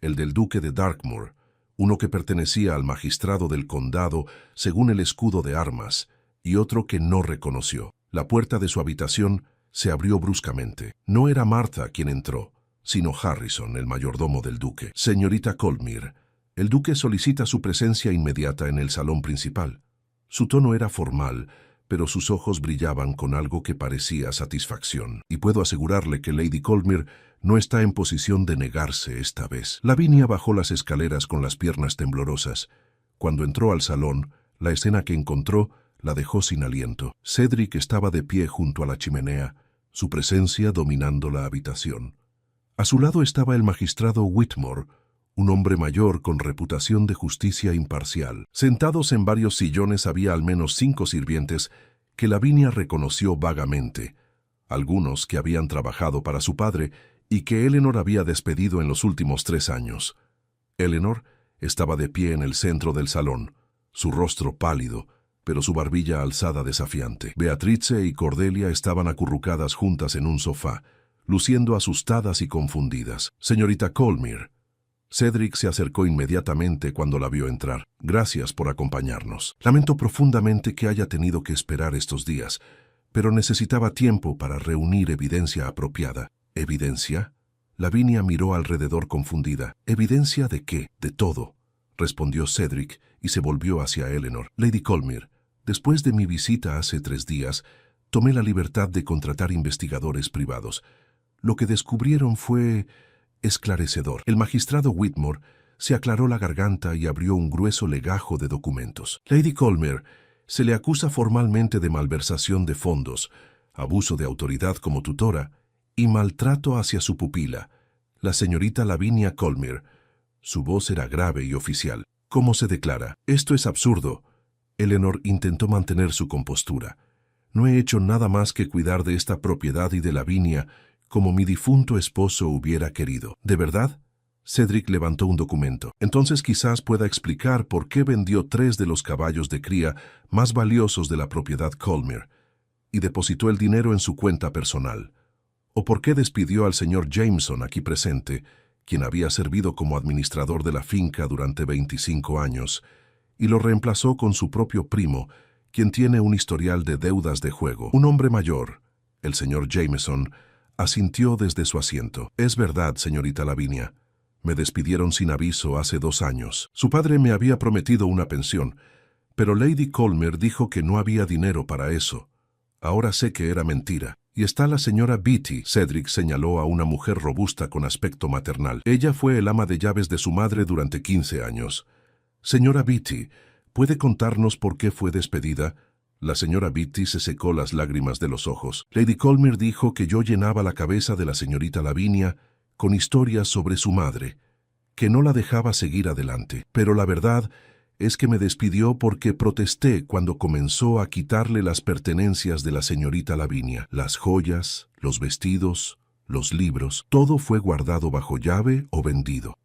[SPEAKER 1] El del duque de Darkmoor, uno que pertenecía al magistrado del condado según el escudo de armas, y otro que no reconoció. La puerta de su habitación se abrió bruscamente. No era Martha quien entró, sino Harrison, el mayordomo del duque. «Señorita Colmir, el duque solicita su presencia inmediata en el salón principal». Su tono era formal, pero sus ojos brillaban con algo que parecía satisfacción. «Y puedo asegurarle que Lady Colmir no está en posición de negarse esta vez». Lavinia bajó las escaleras con las piernas temblorosas. Cuando entró al salón, la escena que encontró la dejó sin aliento. Cedric estaba de pie junto a la chimenea, su presencia dominando la habitación. A su lado estaba el magistrado Whitmore, un hombre mayor con reputación de justicia imparcial. Sentados en varios sillones había al menos 5 sirvientes que Lavinia reconoció vagamente, algunos que habían trabajado para su padre y que Eleanor había despedido en los últimos 3 años. Eleanor estaba de pie en el centro del salón, su rostro pálido, pero su barbilla alzada desafiante. Beatrice y Cordelia estaban acurrucadas juntas en un sofá, luciendo asustadas y confundidas. «Señorita Colmir». Cedric se acercó inmediatamente cuando la vio entrar. «Gracias por acompañarnos. Lamento profundamente que haya tenido que esperar estos días, pero necesitaba tiempo para reunir evidencia apropiada». «¿Evidencia?». Lavinia miró alrededor confundida. «¿Evidencia de qué?». «De todo», respondió Cedric y se volvió hacia Eleanor. «Lady Colmir, después de mi visita hace 3 días, tomé la libertad de contratar investigadores privados. Lo que descubrieron fue esclarecedor». El magistrado Whitmore se aclaró la garganta y abrió un grueso legajo de documentos. «Lady Colmir, se le acusa formalmente de malversación de fondos, abuso de autoridad como tutora y maltrato hacia su pupila, la señorita Lavinia Colmir». Su voz era grave y oficial. «¿Cómo se declara?». «Esto es absurdo». Eleanor intentó mantener su compostura. «No he hecho nada más que cuidar de esta propiedad y de Lavinia como mi difunto esposo hubiera querido». «¿De verdad?». Cedric levantó un documento. «Entonces quizás pueda explicar por qué vendió 3 de los caballos de cría más valiosos de la propiedad Colmir y depositó el dinero en su cuenta personal. O por qué despidió al señor Jameson aquí presente, quien había servido como administrador de la finca durante 25 años, y lo reemplazó con su propio primo, quien tiene un historial de deudas de juego». Un hombre mayor, el señor Jameson, asintió desde su asiento. «Es verdad, señorita Lavinia. Me despidieron sin aviso hace 2 años. Su padre me había prometido una pensión, Pero Lady Colmir dijo que no había dinero para eso. Ahora sé que era mentira. Y está la señora Beatty. Cedric señaló a una mujer robusta con aspecto maternal. Ella fue el ama de llaves de su madre durante 15 años. Señora Beatty, ¿puede contarnos por qué fue despedida? La señora Beatty se secó las lágrimas de los ojos. Lady Colmir dijo que yo llenaba la cabeza de la señorita Lavinia con historias sobre su madre, que no la dejaba seguir adelante. Pero la verdad es que me despidió porque protesté cuando comenzó a quitarle las pertenencias de la señorita Lavinia. Las joyas, los vestidos, los libros, todo fue guardado bajo llave o vendido.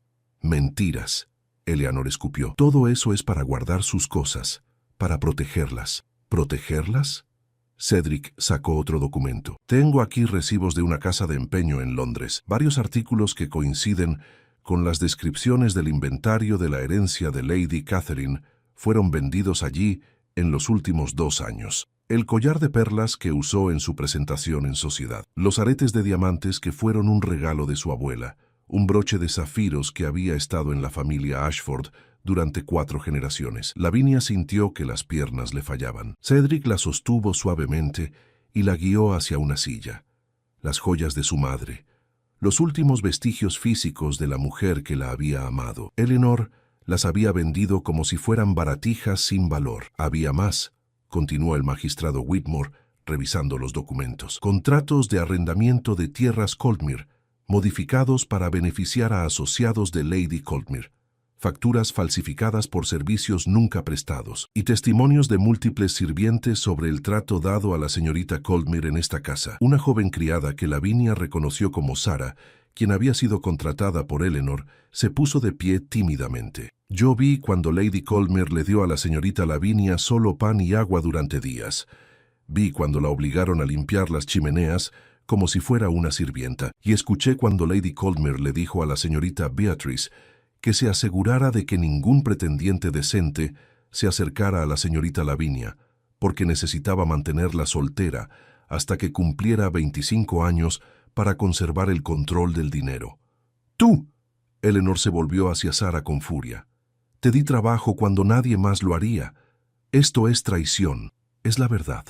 [SPEAKER 1] Mentiras. Eleanor escupió. Todo eso es para guardar sus cosas, para protegerlas. ¿Protegerlas? Cedric sacó otro documento. Tengo aquí recibos de una casa de empeño en Londres, varios artículos que coinciden con las descripciones del inventario de la herencia de Lady Catherine fueron vendidos allí en los últimos 2 años. El collar de perlas que usó en su presentación en sociedad, los aretes de diamantes que fueron un regalo de su abuela, un broche de zafiros que había estado en la familia Ashford durante 4 generaciones. Lavinia sintió que las piernas le fallaban. Cedric la sostuvo suavemente y la guió hacia una silla. Las joyas de su madre, los últimos vestigios físicos de la mujer que la había amado. Eleanor las había vendido como si fueran baratijas sin valor. Había más, continuó el magistrado Whitmore, revisando los documentos. Contratos de arrendamiento de tierras Colmir, modificados para beneficiar a asociados de Lady Colmir. Facturas falsificadas por servicios nunca prestados, y testimonios de múltiples sirvientes sobre el trato dado a la señorita Colmir en esta casa. Una joven criada que Lavinia reconoció como Sara, quien había sido contratada por Eleanor, se puso de pie tímidamente. Yo vi cuando Lady Colmir le dio a la señorita Lavinia solo pan y agua durante días. Vi cuando la obligaron a limpiar las chimeneas como si fuera una sirvienta, y escuché cuando Lady Colmir le dijo a la señorita Beatrice que se asegurara de que ningún pretendiente decente se acercara a la señorita Lavinia, porque necesitaba mantenerla soltera hasta que cumpliera 25 años para conservar el control del dinero. ¡Tú! Eleanor se volvió hacia Sara con furia. Te di trabajo cuando nadie más lo haría. Esto es traición. Es la verdad.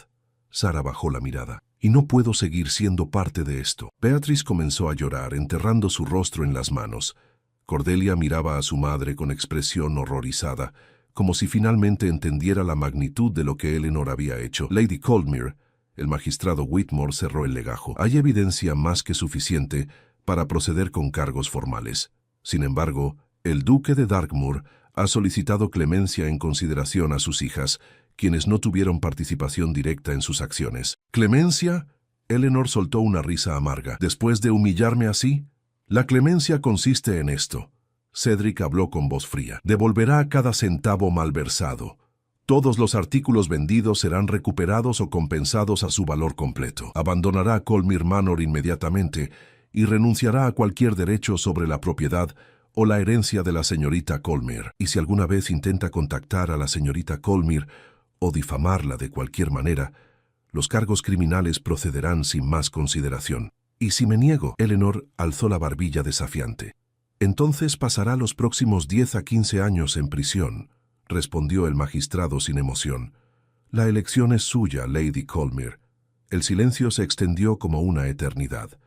[SPEAKER 1] Sara bajó la mirada. Y no puedo seguir siendo parte de esto. Beatrice comenzó a llorar, enterrando su rostro en las manos. Cordelia miraba a su madre con expresión horrorizada, como si finalmente entendiera la magnitud de lo que Eleanor había hecho. Lady Colmir, el magistrado Whitmore cerró el legajo. Hay evidencia más que suficiente para proceder con cargos formales. Sin embargo, el duque de Dartmoor ha solicitado clemencia en consideración a sus hijas, quienes no tuvieron participación directa en sus acciones. ¿Clemencia? Eleanor soltó una risa amarga. ¿Después de humillarme así? La clemencia consiste en esto. Cedric habló con voz fría. Devolverá cada centavo malversado. Todos los artículos vendidos serán recuperados o compensados a su valor completo. Abandonará Colmir Manor inmediatamente y renunciará a cualquier derecho sobre la propiedad o la herencia de la señorita Colmir. Y si alguna vez intenta contactar a la señorita Colmir o difamarla de cualquier manera, los cargos criminales procederán sin más consideración. ¿Y si me niego? Eleanor alzó la barbilla desafiante. Entonces pasará los próximos 10 a 15 años en prisión, respondió el magistrado sin emoción. La elección es suya, Lady Colmir. El silencio se extendió como una eternidad.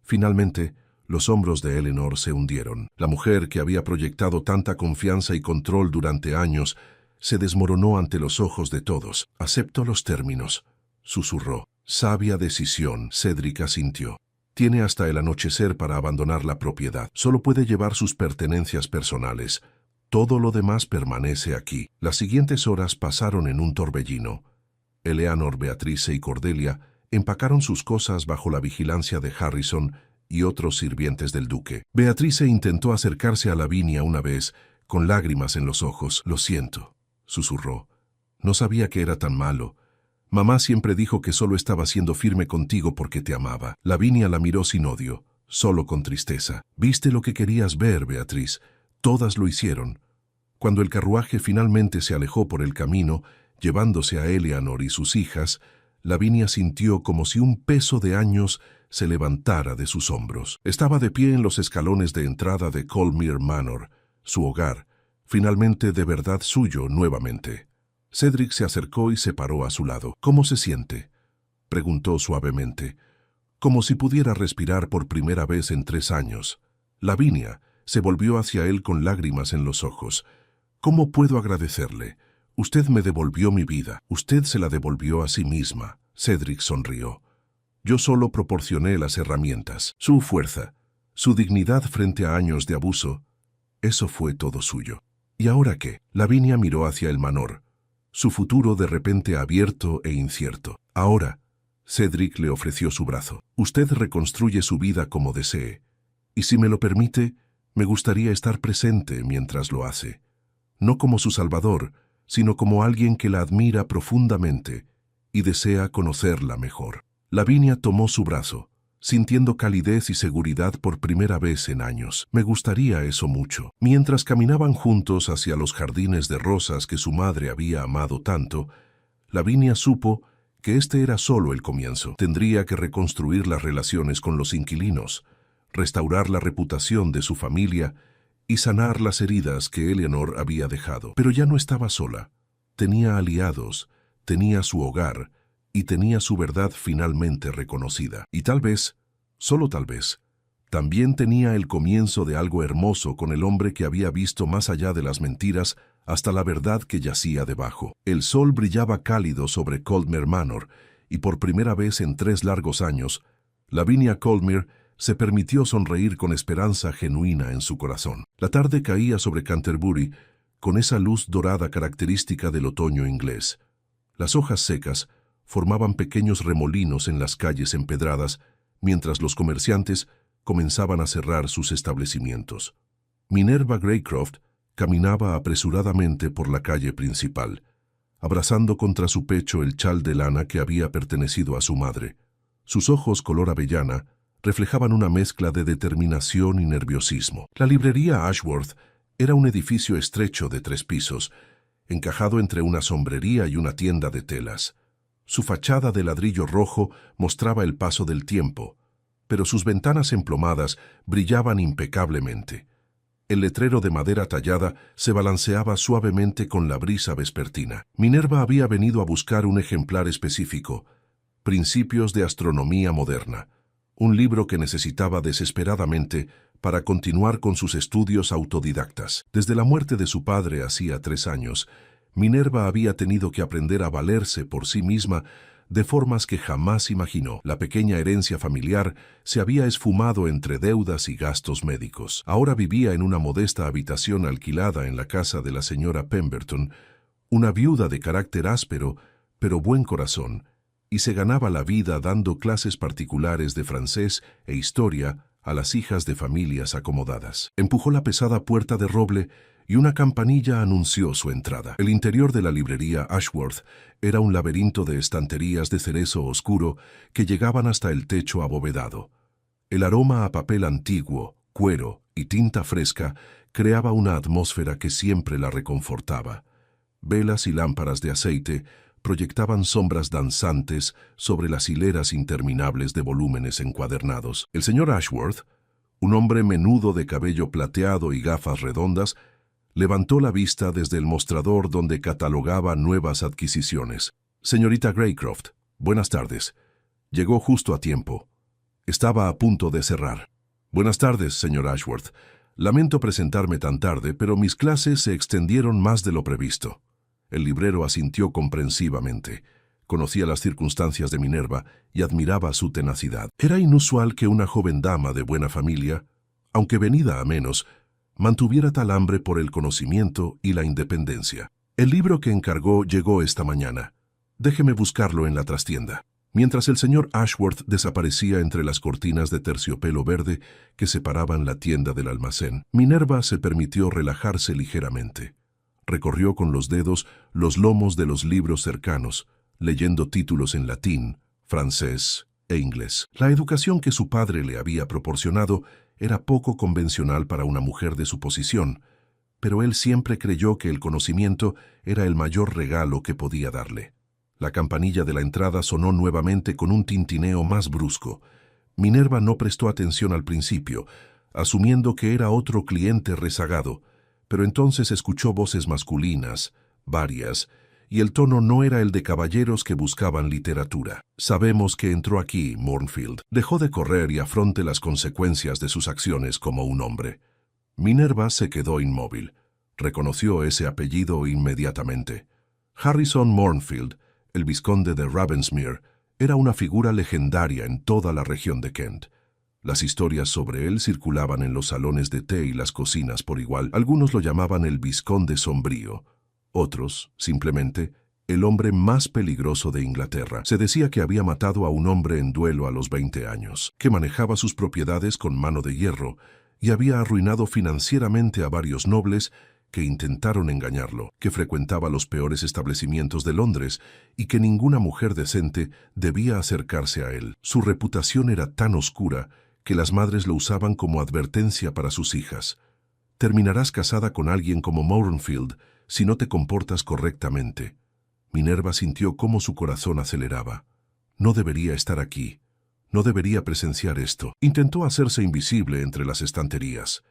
[SPEAKER 1] Finalmente, los hombros de Eleanor se hundieron. La mujer que había proyectado tanta confianza y control durante años se desmoronó ante los ojos de todos. Acepto los términos, susurró. Sabia decisión, Cedric asintió. Tiene hasta el anochecer para abandonar la propiedad. Solo puede llevar sus pertenencias personales. Todo lo demás permanece aquí. Las siguientes horas pasaron en un torbellino. Eleanor, Beatrice y Cordelia empacaron sus cosas bajo la vigilancia de Harrison y otros sirvientes del duque. Beatrice intentó acercarse a Lavinia una vez, con lágrimas en los ojos. «Lo siento», susurró. «No sabía que era tan malo. Mamá siempre dijo que solo estaba siendo firme contigo porque te amaba». Lavinia la miró sin odio, solo con tristeza. «Viste lo que querías ver, Beatriz. Todas lo hicieron». Cuando el carruaje finalmente se alejó por el camino, llevándose a Eleanor y sus hijas, Lavinia sintió como si un peso de años se levantara de sus hombros. Estaba de pie en los escalones de entrada de Colmir Manor, su hogar, finalmente de verdad suyo nuevamente. Cedric se acercó y se paró a su lado. «¿Cómo se siente?», preguntó suavemente, como si pudiera respirar por primera vez en 3 años. Lavinia se volvió hacia él con lágrimas en los ojos. «¿Cómo puedo agradecerle? Usted me devolvió mi vida. Usted se la devolvió a sí misma». Cedric sonrió. «Yo solo proporcioné las herramientas. Su fuerza, su dignidad frente a años de abuso, eso fue todo suyo». «¿Y ahora qué?». Lavinia miró hacia el manor, su futuro de repente abierto e incierto. «Ahora», Cedric le ofreció su brazo, «usted reconstruye su vida como desee. Y si me lo permite, me gustaría estar presente mientras lo hace. No como su salvador, sino como alguien que la admira profundamente y desea conocerla mejor». Lavinia tomó su brazo, sintiendo calidez y seguridad por primera vez en años. «Me gustaría eso mucho». Mientras caminaban juntos hacia los jardines de rosas que su madre había amado tanto, Lavinia supo que este era solo el comienzo. Tendría que reconstruir las relaciones con los inquilinos, restaurar la reputación de su familia y sanar las heridas que Eleanor había dejado. Pero ya no estaba sola. Tenía aliados, tenía su hogar y tenía su verdad finalmente reconocida. Y tal vez, solo tal vez, también tenía el comienzo de algo hermoso con el hombre que había visto más allá de las mentiras hasta la verdad que yacía debajo. El sol brillaba cálido sobre Coldmere Manor y por primera vez en 3 largos años, Lavinia Coldmere se permitió sonreír con esperanza genuina en su corazón. La tarde caía sobre Canterbury con esa luz dorada característica del otoño inglés. Las hojas secas formaban pequeños remolinos en las calles empedradas, mientras los comerciantes comenzaban a cerrar sus establecimientos. Minerva Greycroft caminaba apresuradamente por la calle principal, abrazando contra su pecho el chal de lana que había pertenecido a su madre. Sus ojos color avellana reflejaban una mezcla de determinación y nerviosismo. La librería Ashworth era un edificio estrecho de 3 pisos, encajado entre una sombrería y una tienda de telas. Su fachada de ladrillo rojo mostraba el paso del tiempo, pero sus ventanas emplomadas brillaban impecablemente. El letrero de madera tallada se balanceaba suavemente con la brisa vespertina. Minerva había venido a buscar un ejemplar específico, Principios de Astronomía Moderna, un libro que necesitaba desesperadamente para continuar con sus estudios autodidactas. Desde la muerte de su padre hacía 3 años, Minerva había tenido que aprender a valerse por sí misma de formas que jamás imaginó. La pequeña herencia familiar se había esfumado entre deudas y gastos médicos. Ahora vivía en una modesta habitación alquilada en la casa de la señora Pemberton, una viuda de carácter áspero, pero buen corazón, y se ganaba la vida dando clases particulares de francés e historia a las hijas de familias acomodadas. Empujó la pesada puerta de roble y una campanilla anunció su entrada. El interior de la librería Ashworth era un laberinto de estanterías de cerezo oscuro que llegaban hasta el techo abovedado. El aroma a papel antiguo, cuero y tinta fresca creaba una atmósfera que siempre la reconfortaba. Velas y lámparas de aceite proyectaban sombras danzantes sobre las hileras interminables de volúmenes encuadernados. El señor Ashworth, un hombre menudo de cabello plateado y gafas redondas, levantó la vista desde el mostrador donde catalogaba nuevas adquisiciones. «Señorita Greycroft, buenas tardes. Llegó justo a tiempo. Estaba a punto de cerrar». «Buenas tardes, señor Ashworth. Lamento presentarme tan tarde, pero mis clases se extendieron más de lo previsto». El librero asintió comprensivamente. Conocía las circunstancias de Minerva y admiraba su tenacidad. Era inusual que una joven dama de buena familia, aunque venida a menos, mantuviera tal hambre por el conocimiento y la independencia. «El libro que encargó llegó esta mañana. Déjeme buscarlo en la trastienda». Mientras el señor Ashworth desaparecía entre las cortinas de terciopelo verde que separaban la tienda del almacén, Minerva se permitió relajarse ligeramente. Recorrió con los dedos los lomos de los libros cercanos, leyendo títulos en latín, francés e inglés. La educación que su padre le había proporcionado era poco convencional para una mujer de su posición, pero él siempre creyó que el conocimiento era el mayor regalo que podía darle. La campanilla de la entrada sonó nuevamente con un tintineo más brusco. Minerva no prestó atención al principio, asumiendo que era otro cliente rezagado, pero entonces escuchó voces masculinas, varias, y el tono no era el de caballeros que buscaban literatura. Sabemos que entró aquí, Mournfield. Dejó de correr y afronte las consecuencias de sus acciones como un hombre. Minerva se quedó inmóvil. Reconoció ese apellido inmediatamente. Harrison Mournfield, el vizconde de Ravensmere, era una figura legendaria en toda la región de Kent. Las historias sobre él circulaban en los salones de té y las cocinas por igual. Algunos lo llamaban el vizconde sombrío, otros, simplemente, el hombre más peligroso de Inglaterra. Se decía que había matado a un hombre en duelo a los 20 años, que manejaba sus propiedades con mano de hierro y había arruinado financieramente a varios nobles que intentaron engañarlo, que frecuentaba los peores establecimientos de Londres y que ninguna mujer decente debía acercarse a él. Su reputación era tan oscura que las madres lo usaban como advertencia para sus hijas. Terminarás casada con alguien como Mournfield si no te comportas correctamente. Minerva sintió cómo su corazón aceleraba. No debería estar aquí. No debería presenciar esto. Intentó hacerse invisible entre las estanterías,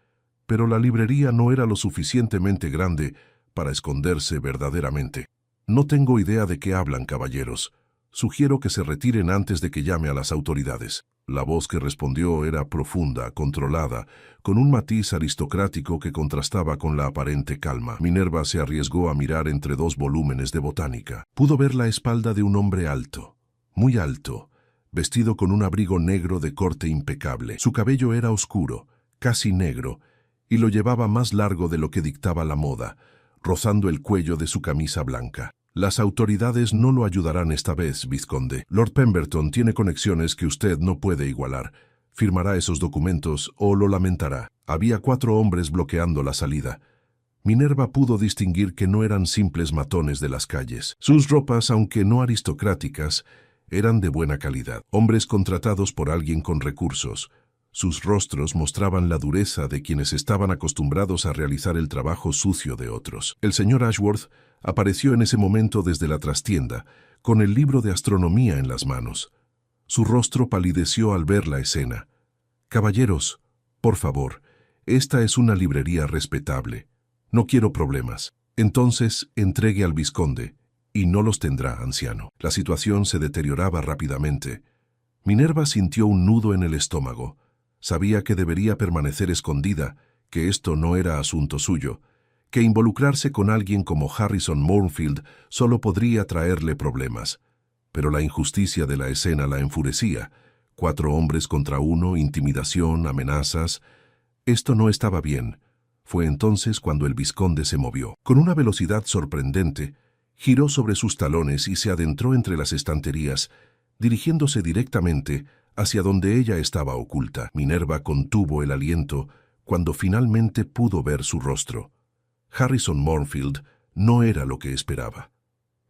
[SPEAKER 1] pero la librería no era lo suficientemente grande para esconderse verdaderamente. No tengo idea de qué hablan, caballeros. Sugiero que se retiren antes de que llame a las autoridades. La voz que respondió era profunda, controlada, con un matiz aristocrático que contrastaba con la aparente calma. Minerva se arriesgó a mirar entre dos volúmenes de botánica. Pudo ver la espalda de un hombre alto, muy alto, vestido con un abrigo negro de corte impecable. Su cabello era oscuro, casi negro, y lo llevaba más largo de lo que dictaba la moda, rozando el cuello de su camisa blanca. Las autoridades no lo ayudarán esta vez, vizconde. Lord Pemberton tiene conexiones que usted no puede igualar. Firmará esos documentos o lo lamentará. Había 4 hombres bloqueando la salida. Minerva pudo distinguir que no eran simples matones de las calles. Sus ropas, aunque no aristocráticas, eran de buena calidad. Hombres contratados por alguien con recursos. Sus rostros mostraban la dureza de quienes estaban acostumbrados a realizar el trabajo sucio de otros. El señor Ashworth apareció en ese momento desde la trastienda, con el libro de astronomía en las manos. Su rostro palideció al ver la escena. «Caballeros, por favor, esta es una librería respetable. No quiero problemas. Entonces, entregue al vizconde, y no los tendrá, anciano». La situación se deterioraba rápidamente. Minerva sintió un nudo en el estómago. Sabía que debería permanecer escondida, que esto no era asunto suyo, que involucrarse con alguien como Harrison Mournfield solo podría traerle problemas. Pero la injusticia de la escena la enfurecía. 4 hombres contra 1, intimidación, amenazas. Esto no estaba bien. Fue entonces cuando el vizconde se movió. Con una velocidad sorprendente, giró sobre sus talones y se adentró entre las estanterías, dirigiéndose directamente hacia donde ella estaba oculta. Minerva contuvo el aliento cuando finalmente pudo ver su rostro. Harrison Mournfield no era lo que esperaba.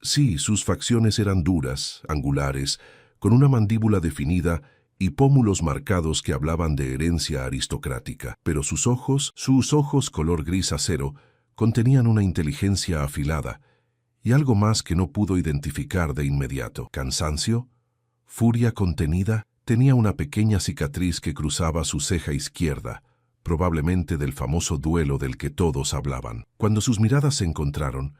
[SPEAKER 1] Sí, sus facciones eran duras, angulares, con una mandíbula definida y pómulos marcados que hablaban de herencia aristocrática, pero sus ojos color gris acero, contenían una inteligencia afilada y algo más que no pudo identificar de inmediato. ¿Cansancio? ¿Furia contenida? Tenía una pequeña cicatriz que cruzaba su ceja izquierda, probablemente del famoso duelo del que todos hablaban. Cuando sus miradas se encontraron,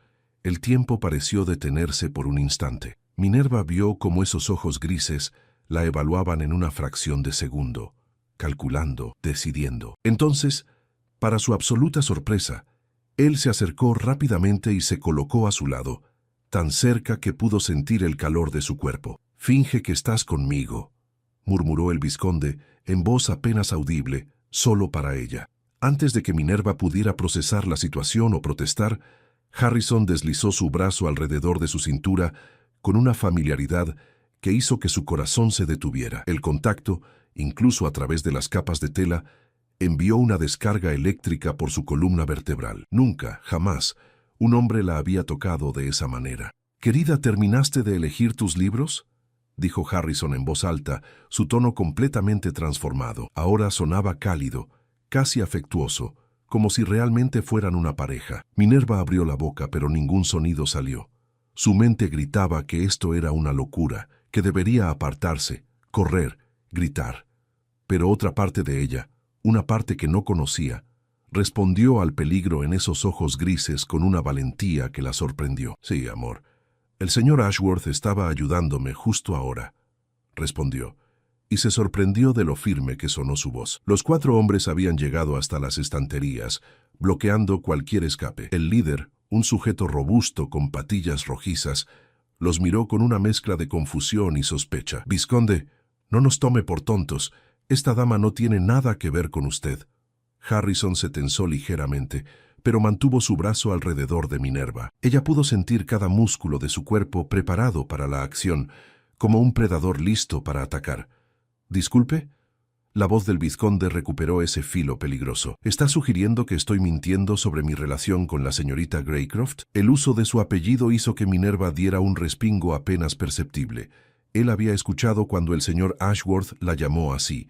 [SPEAKER 1] el tiempo pareció detenerse por un instante. Minerva vio cómo esos ojos grises la evaluaban en una fracción de segundo, calculando, decidiendo. Entonces, para su absoluta sorpresa, él se acercó rápidamente y se colocó a su lado, tan cerca que pudo sentir el calor de su cuerpo. «Finge que estás conmigo», murmuró el vizconde en voz apenas audible, solo para ella. Antes de que Minerva pudiera procesar la situación o protestar, Harrison deslizó su brazo alrededor de su cintura con una familiaridad que hizo que su corazón se detuviera. El contacto, incluso a través de las capas de tela, envió una descarga eléctrica por su columna vertebral. Nunca, jamás, un hombre la había tocado de esa manera. «Querida, ¿terminaste de elegir tus libros?», dijo Harrison en voz alta, su tono completamente transformado. Ahora sonaba cálido, casi afectuoso, como si realmente fueran una pareja. Minerva abrió la boca, pero ningún sonido salió. Su mente gritaba que esto era una locura, que debería apartarse, correr, gritar. Pero otra parte de ella, una parte que no conocía, respondió al peligro en esos ojos grises con una valentía que la sorprendió. «Sí, amor, El señor Ashworth estaba ayudándome justo ahora, respondió, y se sorprendió de lo firme que sonó su voz. Los 4 hombres habían llegado hasta las estanterías, bloqueando cualquier escape. El líder, un sujeto robusto con patillas rojizas, los miró con una mezcla de confusión y sospecha. «Vizconde, no nos tome por tontos. Esta dama no tiene nada que ver con usted». Harrison se tensó ligeramente, pero mantuvo su brazo alrededor de Minerva. Ella pudo sentir cada músculo de su cuerpo preparado para la acción, como un predador listo para atacar. «¿Disculpe?» La voz del vizconde recuperó ese filo peligroso. «¿Está sugiriendo que estoy mintiendo sobre mi relación con la señorita Greycroft?» El uso de su apellido hizo que Minerva diera un respingo apenas perceptible. Él había escuchado cuando el señor Ashworth la llamó así.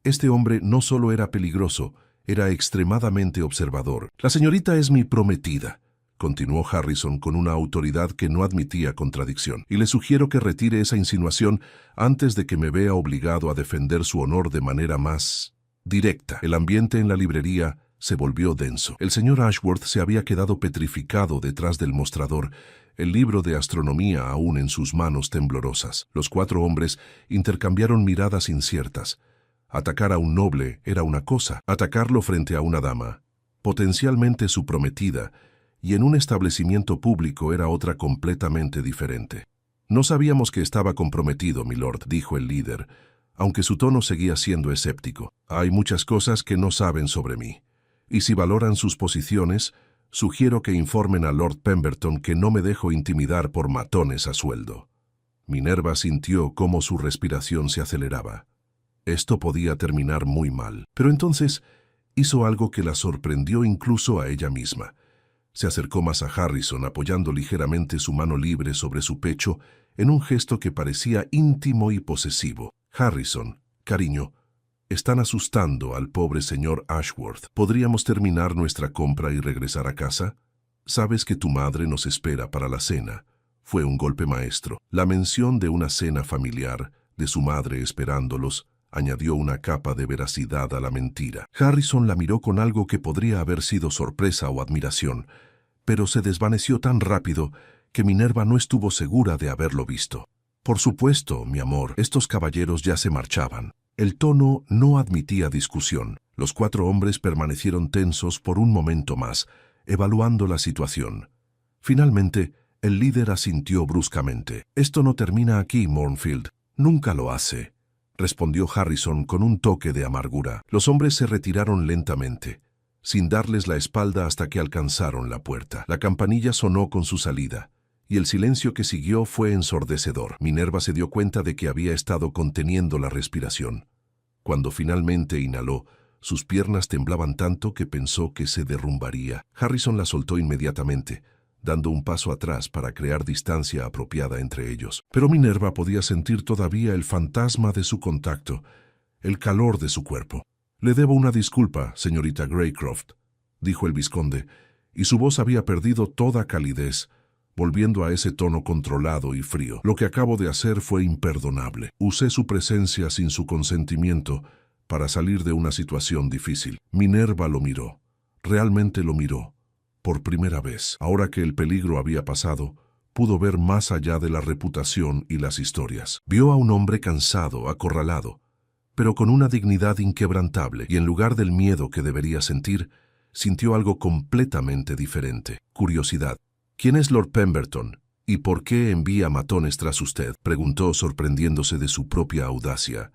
[SPEAKER 1] Este hombre no solo era peligroso, era extremadamente observador. «La señorita es mi prometida», continuó Harrison con una autoridad que no admitía contradicción, «y le sugiero que retire esa insinuación antes de que me vea obligado a defender su honor de manera más directa». El ambiente en la librería se volvió denso. El señor Ashworth se había quedado petrificado detrás del mostrador, el libro de astronomía aún en sus manos temblorosas. Los 4 hombres intercambiaron miradas inciertas. Atacar a un noble era una cosa, atacarlo frente a una dama, potencialmente su prometida, y en un establecimiento público era otra completamente diferente. «No sabíamos que estaba comprometido, milord», dijo el líder, aunque su tono seguía siendo escéptico. «Hay muchas cosas que no saben sobre mí, y si valoran sus posiciones, sugiero que informen a Lord Pemberton que no me dejo intimidar por matones a sueldo». Minerva sintió cómo su respiración se aceleraba. Esto podía terminar muy mal. Pero entonces hizo algo que la sorprendió incluso a ella misma. Se acercó más a Harrison, apoyando ligeramente su mano libre sobre su pecho en un gesto que parecía íntimo y posesivo. «Harrison, cariño, están asustando al pobre señor Ashworth. ¿Podríamos terminar nuestra compra y regresar a casa? Sabes que tu madre nos espera para la cena». Fue un golpe maestro. La mención de una cena familiar, de su madre esperándolos, añadió una capa de veracidad a la mentira. Harrison la miró con algo que podría haber sido sorpresa o admiración, pero se desvaneció tan rápido que Minerva no estuvo segura de haberlo visto. «Por supuesto, mi amor, estos caballeros ya se marchaban». El tono no admitía discusión. Los 4 hombres permanecieron tensos por un momento más, evaluando la situación. Finalmente, el líder asintió bruscamente. «Esto no termina aquí, Mournfield. Nunca lo hace», respondió Harrison con un toque de amargura. Los hombres se retiraron lentamente, sin darles la espalda hasta que alcanzaron la puerta. La campanilla sonó con su salida, y el silencio que siguió fue ensordecedor. Minerva se dio cuenta de que había estado conteniendo la respiración. Cuando finalmente inhaló, sus piernas temblaban tanto que pensó que se derrumbaría. Harrison la soltó inmediatamente, dando un paso atrás para crear distancia apropiada entre ellos. Pero Minerva podía sentir todavía el fantasma de su contacto, el calor de su cuerpo. «Le debo una disculpa, señorita Greycroft», dijo el vizconde, y su voz había perdido toda calidez, volviendo a ese tono controlado y frío. «Lo que acabo de hacer fue imperdonable. Usé su presencia sin su consentimiento para salir de una situación difícil». Minerva lo miró. Realmente lo miró. Por primera vez, ahora que el peligro había pasado, pudo ver más allá de la reputación y las historias. Vio a un hombre cansado, acorralado, pero con una dignidad inquebrantable, y en lugar del miedo que debería sentir, sintió algo completamente diferente: curiosidad. «¿Quién es Lord Pemberton? ¿Y por qué envía matones tras usted?», preguntó, sorprendiéndose de su propia audacia.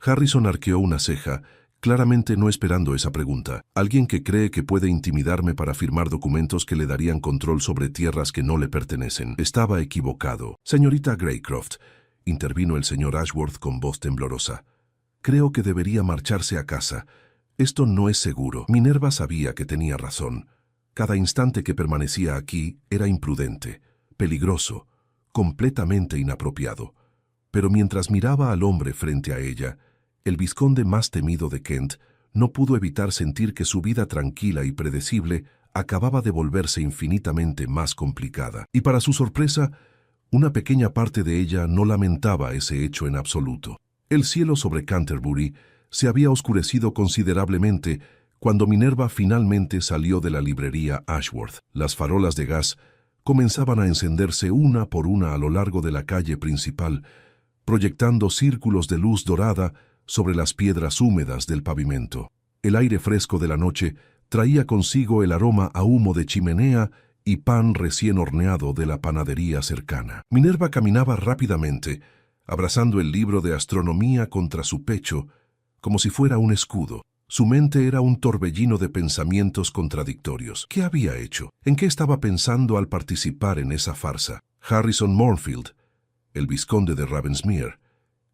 [SPEAKER 1] Harrison arqueó una ceja, claramente no esperando esa pregunta. «Alguien que cree que puede intimidarme para firmar documentos que le darían control sobre tierras que no le pertenecen. Estaba equivocado». «Señorita Greycroft», intervino el señor Ashworth con voz temblorosa, «creo que debería marcharse a casa. Esto no es seguro». Minerva sabía que tenía razón. Cada instante que permanecía aquí era imprudente, peligroso, completamente inapropiado. Pero mientras miraba al hombre frente a ella, el vizconde más temido de Kent no pudo evitar sentir que su vida tranquila y predecible acababa de volverse infinitamente más complicada. Y para su sorpresa, una pequeña parte de ella no lamentaba ese hecho en absoluto. El cielo sobre Canterbury se había oscurecido considerablemente cuando Minerva finalmente salió de la librería Ashworth. Las farolas de gas, comenzaban a encenderse una por una a lo largo de la calle principal, proyectando círculos de luz dorada sobre las piedras húmedas del pavimento. El aire fresco de la noche traía consigo el aroma a humo de chimenea y pan recién horneado de la panadería cercana. Minerva caminaba rápidamente, abrazando el libro de astronomía contra su pecho, como si fuera un escudo. Su mente era un torbellino de pensamientos contradictorios. ¿Qué había hecho? ¿En qué estaba pensando al participar en esa farsa? Harrison Moorfield, el vizconde de Ravensmere,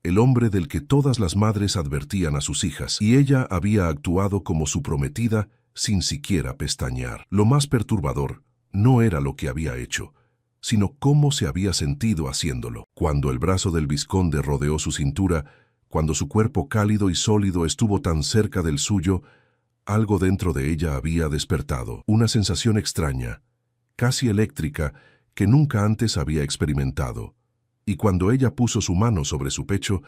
[SPEAKER 1] el hombre del que todas las madres advertían a sus hijas, y ella había actuado como su prometida sin siquiera pestañear. Lo más perturbador no era lo que había hecho, sino cómo se había sentido haciéndolo. Cuando el brazo del vizconde rodeó su cintura, cuando su cuerpo cálido y sólido estuvo tan cerca del suyo, algo dentro de ella había despertado, una sensación extraña, casi eléctrica, que nunca antes había experimentado. Y cuando ella puso su mano sobre su pecho,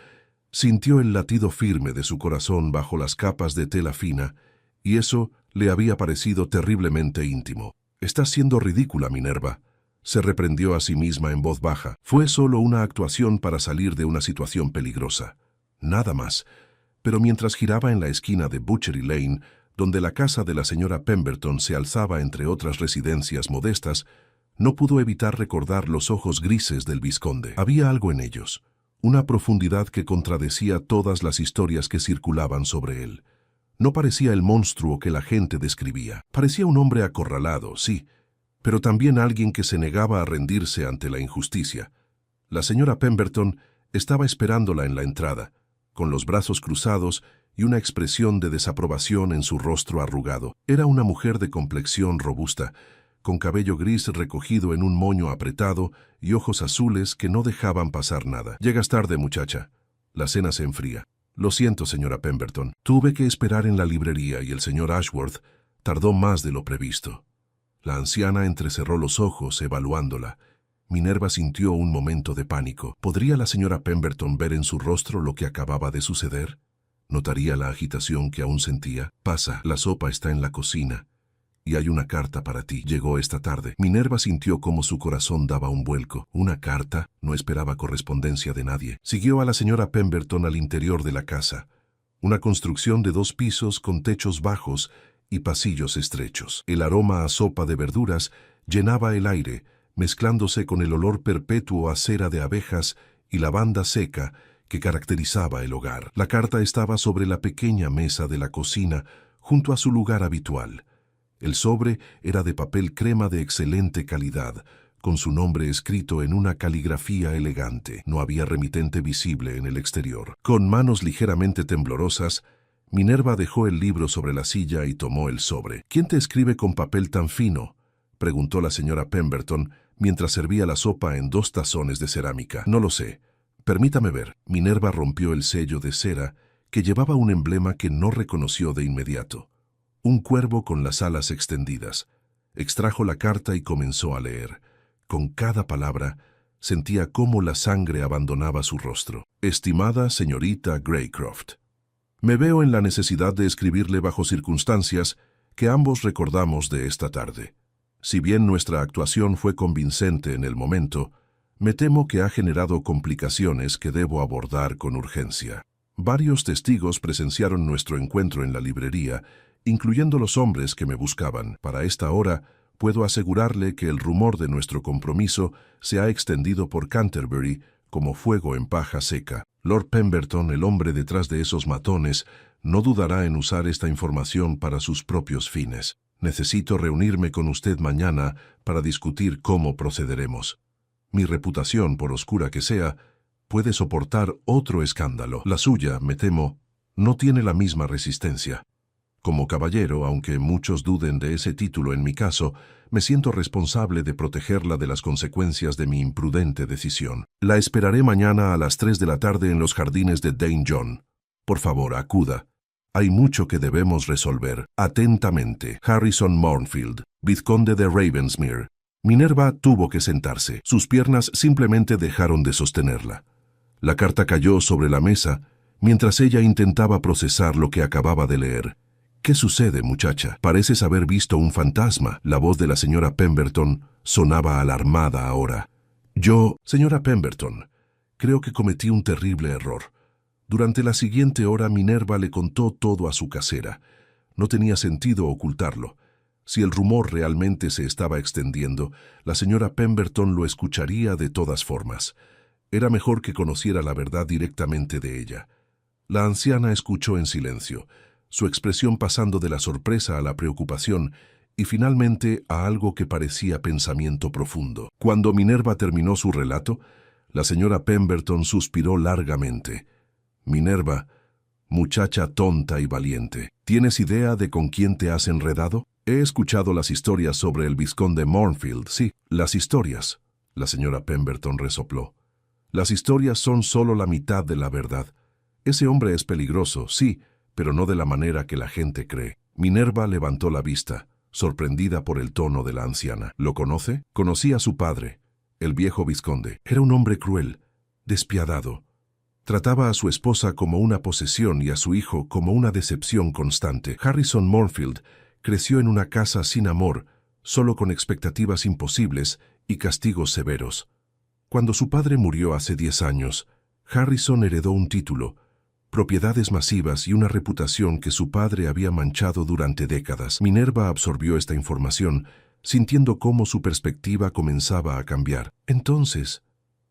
[SPEAKER 1] sintió el latido firme de su corazón bajo las capas de tela fina, y eso le había parecido terriblemente íntimo. «Estás siendo ridícula, Minerva», se reprendió a sí misma en voz baja. Fue solo una actuación para salir de una situación peligrosa. Nada más. Pero mientras giraba en la esquina de Butchery Lane, donde la casa de la señora Pemberton se alzaba entre otras residencias modestas, no pudo evitar recordar los ojos grises del vizconde. Había algo en ellos, una profundidad que contradecía todas las historias que circulaban sobre él. No parecía el monstruo que la gente describía. Parecía un hombre acorralado, sí, pero también alguien que se negaba a rendirse ante la injusticia. La señora Pemberton estaba esperándola en la entrada, con los brazos cruzados y una expresión de desaprobación en su rostro arrugado. Era una mujer de complexión robusta, con cabello gris recogido en un moño apretado y ojos azules que no dejaban pasar nada. «Llegas tarde, muchacha. La cena se enfría». «Lo siento, señora Pemberton. Tuve que esperar en la librería y el señor Ashworth tardó más de lo previsto». La anciana entrecerró los ojos, evaluándola. Minerva sintió un momento de pánico. ¿Podría la señora Pemberton ver en su rostro lo que acababa de suceder? ¿Notaría la agitación que aún sentía? «Pasa, la sopa está en la cocina. Y hay una carta para ti. Llegó esta tarde». Minerva sintió como su corazón daba un vuelco. ¿Una carta? No esperaba correspondencia de nadie. Siguió a la señora Pemberton al interior de la casa. Una construcción de 2 pisos con techos bajos y pasillos estrechos. El aroma a sopa de verduras llenaba el aire, mezclándose con el olor perpetuo a cera de abejas y lavanda seca que caracterizaba el hogar. La carta estaba sobre la pequeña mesa de la cocina, junto a su lugar habitual. El sobre era de papel crema de excelente calidad, con su nombre escrito en una caligrafía elegante. No había remitente visible en el exterior. Con manos ligeramente temblorosas, Minerva dejó el libro sobre la silla y tomó el sobre. «¿Quién te escribe con papel tan fino?», preguntó la señora Pemberton, mientras servía la sopa en 2 tazones de cerámica. «No lo sé. Permítame ver». Minerva rompió el sello de cera, que llevaba un emblema que no reconoció de inmediato. Un cuervo con las alas extendidas. Extrajo la carta y comenzó a leer. Con cada palabra, sentía cómo la sangre abandonaba su rostro. «Estimada señorita Greycroft, me veo en la necesidad de escribirle bajo circunstancias que ambos recordamos de esta tarde. Si bien nuestra actuación fue convincente en el momento, me temo que ha generado complicaciones que debo abordar con urgencia. Varios testigos presenciaron nuestro encuentro en la librería, incluyendo los hombres que me buscaban. Para esta hora, puedo asegurarle que el rumor de nuestro compromiso se ha extendido por Canterbury como fuego en paja seca. Lord Pemberton, el hombre detrás de esos matones, no dudará en usar esta información para sus propios fines. Necesito reunirme con usted mañana para discutir cómo procederemos. Mi reputación, por oscura que sea, puede soportar otro escándalo. La suya, me temo, no tiene la misma resistencia. Como caballero, aunque muchos duden de ese título en mi caso, me siento responsable de protegerla de las consecuencias de mi imprudente decisión. La esperaré mañana a las 3 de la tarde en los jardines de Dane John. Por favor, acuda. Hay mucho que debemos resolver. Atentamente, Harrison Moorfield, vizconde de Ravensmere. Minerva tuvo que sentarse. Sus piernas simplemente dejaron de sostenerla. La carta cayó sobre la mesa mientras ella intentaba procesar lo que acababa de leer. «¿Qué sucede, muchacha? Pareces haber visto un fantasma». La voz de la señora Pemberton sonaba alarmada ahora. Señora Pemberton, creo que cometí un terrible error. Durante la siguiente hora Minerva le contó todo a su casera. No tenía sentido ocultarlo. Si el rumor realmente se estaba extendiendo, la señora Pemberton lo escucharía de todas formas. Era mejor que conociera la verdad directamente de ella. La anciana escuchó en silencio, su expresión pasando de la sorpresa a la preocupación y finalmente a algo que parecía pensamiento profundo. Cuando Minerva terminó su relato, la señora Pemberton suspiró largamente. «Minerva, muchacha tonta y valiente, ¿tienes idea de con quién te has enredado? He escuchado las historias sobre el vizconde Mournfield». «Sí, las historias», la señora Pemberton resopló. «Las historias son solo la mitad de la verdad. Ese hombre es peligroso, sí, pero no de la manera que la gente cree». Minerva levantó la vista, sorprendida por el tono de la anciana. «¿Lo conoce?» «Conocí a su padre, el viejo vizconde. Era un hombre cruel, despiadado. Trataba a su esposa como una posesión y a su hijo como una decepción constante. Harrison Mournfield creció en una casa sin amor, solo con expectativas imposibles y castigos severos. Cuando su padre murió hace 10 años, Harrison heredó un título, propiedades masivas y una reputación que su padre había manchado durante décadas». Minerva absorbió esta información, sintiendo cómo su perspectiva comenzaba a cambiar. «Entonces,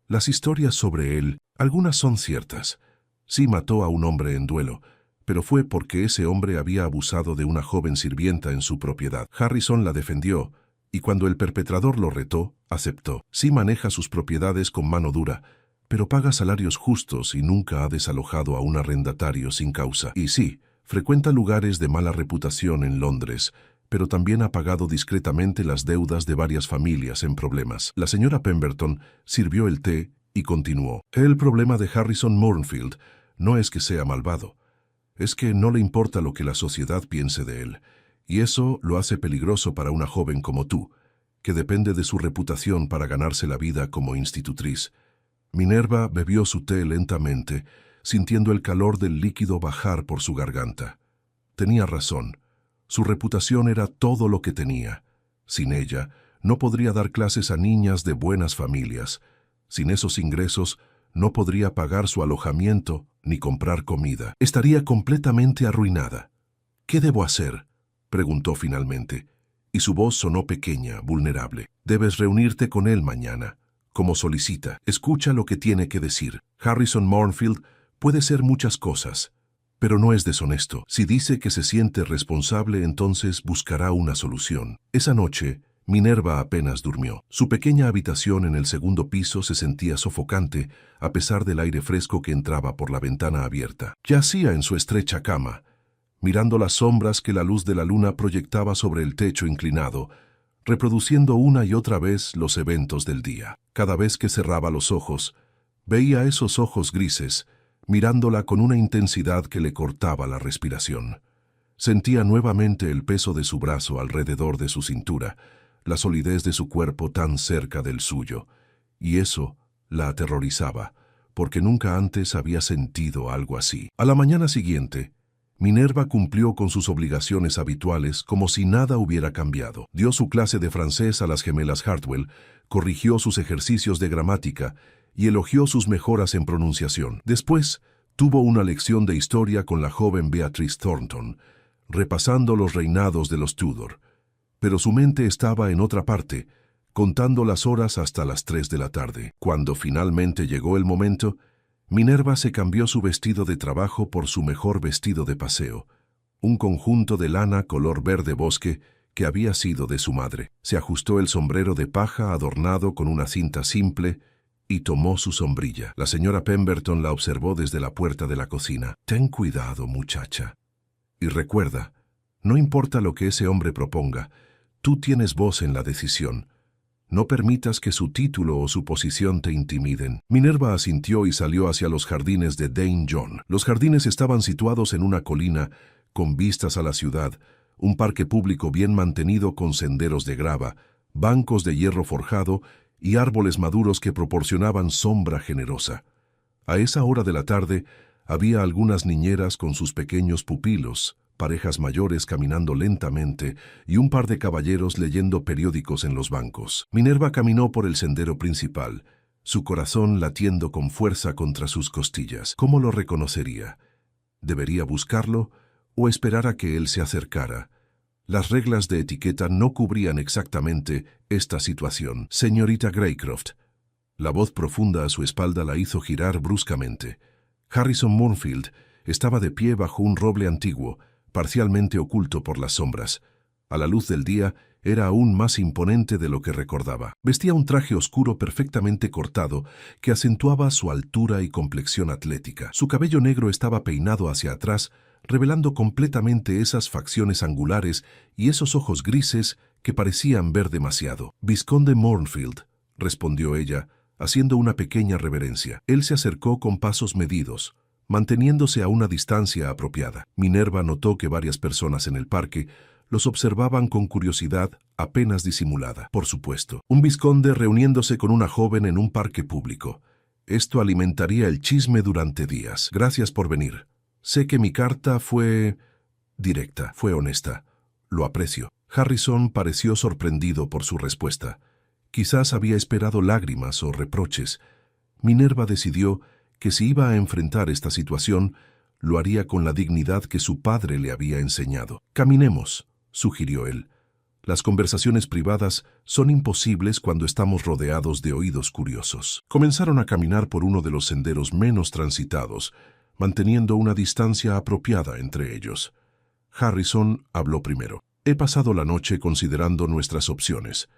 [SPEAKER 1] las historias sobre él, algunas son ciertas. Sí mató a un hombre en duelo, pero fue porque ese hombre había abusado de una joven sirvienta en su propiedad. Harrison la defendió, y cuando el perpetrador lo retó, aceptó. Sí maneja sus propiedades con mano dura, pero paga salarios justos y nunca ha desalojado a un arrendatario sin causa. Y sí, frecuenta lugares de mala reputación en Londres, pero también ha pagado discretamente las deudas de varias familias en problemas». La señora Pemberton sirvió el té y continuó. «El problema de Harrison Mournfield no es que sea malvado, es que no le importa lo que la sociedad piense de él, y eso lo hace peligroso para una joven como tú, que depende de su reputación para ganarse la vida como institutriz». Minerva bebió su té lentamente, sintiendo el calor del líquido bajar por su garganta. Tenía razón. Su reputación era todo lo que tenía. Sin ella, no podría dar clases a niñas de buenas familias. Sin esos ingresos, no podría pagar su alojamiento ni comprar comida. Estaría completamente arruinada. «¿Qué debo hacer?», preguntó finalmente, y su voz sonó pequeña, vulnerable. «Debes reunirte con él mañana. Como solicita, escucha lo que tiene que decir. Harrison Mournfield puede ser muchas cosas, pero no es deshonesto. Si dice que se siente responsable, entonces buscará una solución». Esa noche, Minerva apenas durmió. Su pequeña habitación en el segundo piso se sentía sofocante, a pesar del aire fresco que entraba por la ventana abierta. Yacía en su estrecha cama, mirando las sombras que la luz de la luna proyectaba sobre el techo inclinado, reproduciendo una y otra vez los eventos del día. Cada vez que cerraba los ojos, veía esos ojos grises, mirándola con una intensidad que le cortaba la respiración. Sentía nuevamente el peso de su brazo alrededor de su cintura, la solidez de su cuerpo tan cerca del suyo, y eso la aterrorizaba, porque nunca antes había sentido algo así. A la mañana siguiente, Minerva cumplió con sus obligaciones habituales como si nada hubiera cambiado. Dio su clase de francés a las gemelas Hartwell, corrigió sus ejercicios de gramática y elogió sus mejoras en pronunciación. Después, tuvo una lección de historia con la joven Beatrice Thornton, repasando los reinados de los Tudor. Pero su mente estaba en otra parte, contando las horas hasta las 3 de la tarde. Cuando finalmente llegó el momento, Minerva se cambió su vestido de trabajo por su mejor vestido de paseo, un conjunto de lana color verde bosque que había sido de su madre. Se ajustó el sombrero de paja adornado con una cinta simple y tomó su sombrilla. La señora Pemberton la observó desde la puerta de la cocina. «Ten cuidado, muchacha. Y recuerda, no importa lo que ese hombre proponga, tú tienes voz en la decisión. No permitas que su título o su posición te intimiden». Minerva asintió y salió hacia los jardines de Dane John. Los jardines estaban situados en una colina con vistas a la ciudad, un parque público bien mantenido con senderos de grava, bancos de hierro forjado y árboles maduros que proporcionaban sombra generosa. A esa hora de la tarde había algunas niñeras con sus pequeños pupilos parejas mayores caminando lentamente y un par de caballeros leyendo periódicos en los bancos. Minerva caminó por el sendero principal, su corazón latiendo con fuerza contra sus costillas. ¿Cómo lo reconocería? ¿Debería buscarlo o esperar a que él se acercara? Las reglas de etiqueta no cubrían exactamente esta situación. Señorita Greycroft. La voz profunda a su espalda la hizo girar bruscamente. Harrison Moorfield estaba de pie bajo un roble antiguo, parcialmente oculto por las sombras. A la luz del día, era aún más imponente de lo que recordaba. Vestía un traje oscuro perfectamente cortado que acentuaba su altura y complexión atlética. Su cabello negro estaba peinado hacia atrás, revelando completamente esas facciones angulares y esos ojos grises que parecían ver demasiado. «Vizconde Moorfield», respondió ella, haciendo una pequeña reverencia. Él se acercó con pasos medidos, manteniéndose a una distancia apropiada. Minerva notó que varias personas en el parque los observaban con curiosidad apenas disimulada. Por supuesto, un vizconde reuniéndose con una joven en un parque público. Esto alimentaría el chisme durante días. Gracias por venir. Sé que mi carta fue directa, fue honesta. Lo aprecio. Harrison pareció sorprendido por su respuesta. Quizás había esperado lágrimas o reproches. Minerva decidió que si iba a enfrentar esta situación, lo haría con la dignidad que su padre le había enseñado. «Caminemos», sugirió él. Las conversaciones privadas son imposibles cuando estamos rodeados de oídos curiosos. Comenzaron a caminar por uno de los senderos menos transitados, manteniendo una distancia apropiada entre ellos. Harrison habló primero. «He pasado la noche considerando nuestras opciones.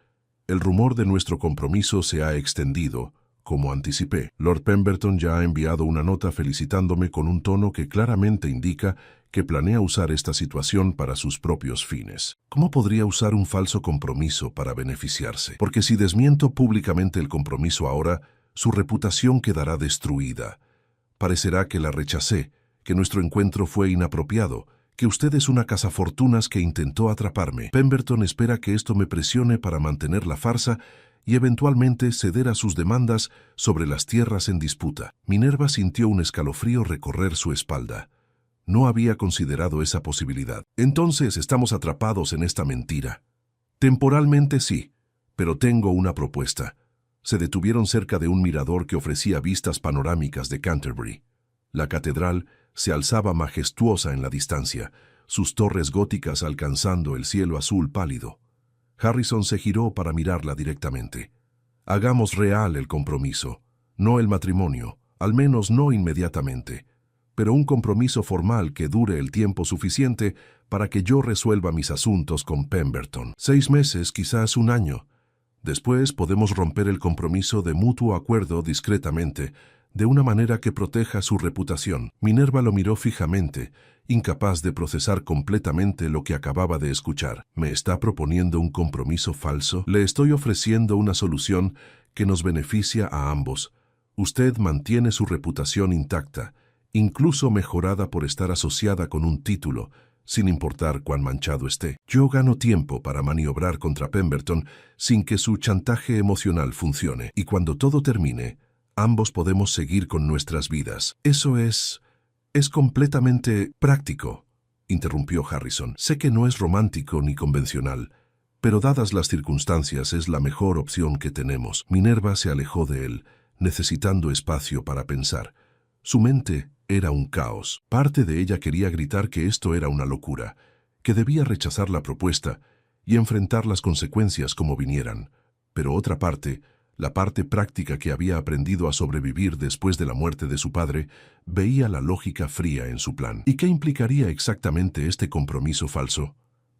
[SPEAKER 1] El rumor de nuestro compromiso se ha extendido, como anticipé. Lord Pemberton ya ha enviado una nota felicitándome con un tono que claramente indica que planea usar esta situación para sus propios fines. ¿Cómo podría usar un falso compromiso para beneficiarse? Porque si desmiento públicamente el compromiso ahora, su reputación quedará destruida. Parecerá que la rechacé, que nuestro encuentro fue inapropiado, que usted es una cazafortunas que intentó atraparme. Pemberton espera que esto me presione para mantener la farsa y eventualmente ceder a sus demandas sobre las tierras en disputa». Minerva sintió un escalofrío recorrer su espalda. No había considerado esa posibilidad. «Entonces estamos atrapados en esta mentira». «Temporalmente sí, pero tengo una propuesta». Se detuvieron cerca de un mirador que ofrecía vistas panorámicas de Canterbury. La catedral se alzaba majestuosa en la distancia, sus torres góticas alcanzando el cielo azul pálido. Harrison se giró para mirarla directamente. «Hagamos real el compromiso, no el matrimonio, al menos no inmediatamente, pero un compromiso formal que dure el tiempo suficiente para que yo resuelva mis asuntos con Pemberton. 6 meses, quizás un año. Después podemos romper el compromiso de mutuo acuerdo discretamente, de una manera que proteja su reputación». Minerva lo miró fijamente, incapaz de procesar completamente lo que acababa de escuchar. «¿Me está proponiendo un compromiso falso? Le estoy ofreciendo una solución que nos beneficia a ambos. Usted mantiene su reputación intacta, incluso mejorada por estar asociada con un título, sin importar cuán manchado esté. Yo gano tiempo para maniobrar contra Pemberton sin que su chantaje emocional funcione. Y cuando todo termine, ambos podemos seguir con nuestras vidas». «Eso es completamente práctico», interrumpió Harrison. «Sé que no es romántico ni convencional, pero dadas las circunstancias es la mejor opción que tenemos». Minerva se alejó de él, necesitando espacio para pensar. Su mente era un caos. Parte de ella quería gritar que esto era una locura, que debía rechazar la propuesta y enfrentar las consecuencias como vinieran. Pero otra parte, la parte práctica que había aprendido a sobrevivir después de la muerte de su padre, veía la lógica fría en su plan. «¿Y qué implicaría exactamente este compromiso falso?»,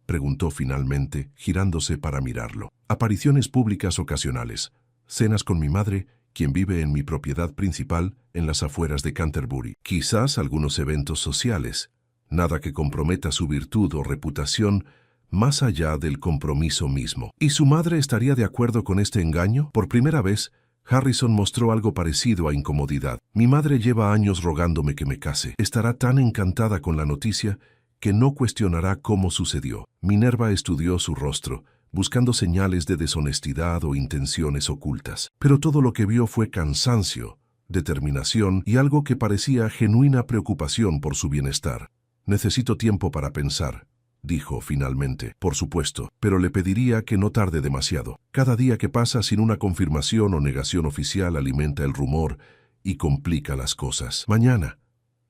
[SPEAKER 1] preguntó finalmente, girándose para mirarlo. «Apariciones públicas ocasionales, cenas con mi madre, quien vive en mi propiedad principal en las afueras de Canterbury. Quizás algunos eventos sociales, nada que comprometa su virtud o reputación más allá del compromiso mismo». ¿Y su madre estaría de acuerdo con este engaño? Por primera vez, Harrison mostró algo parecido a incomodidad. «Mi madre lleva años rogándome que me case. Estará tan encantada con la noticia que no cuestionará cómo sucedió». Minerva estudió su rostro, buscando señales de deshonestidad o intenciones ocultas. Pero todo lo que vio fue cansancio, determinación y algo que parecía genuina preocupación por su bienestar. Necesito tiempo para pensar, dijo finalmente. Por supuesto, pero le pediría que no tarde demasiado. Cada día que pasa sin una confirmación o negación oficial alimenta el rumor y complica las cosas. Mañana.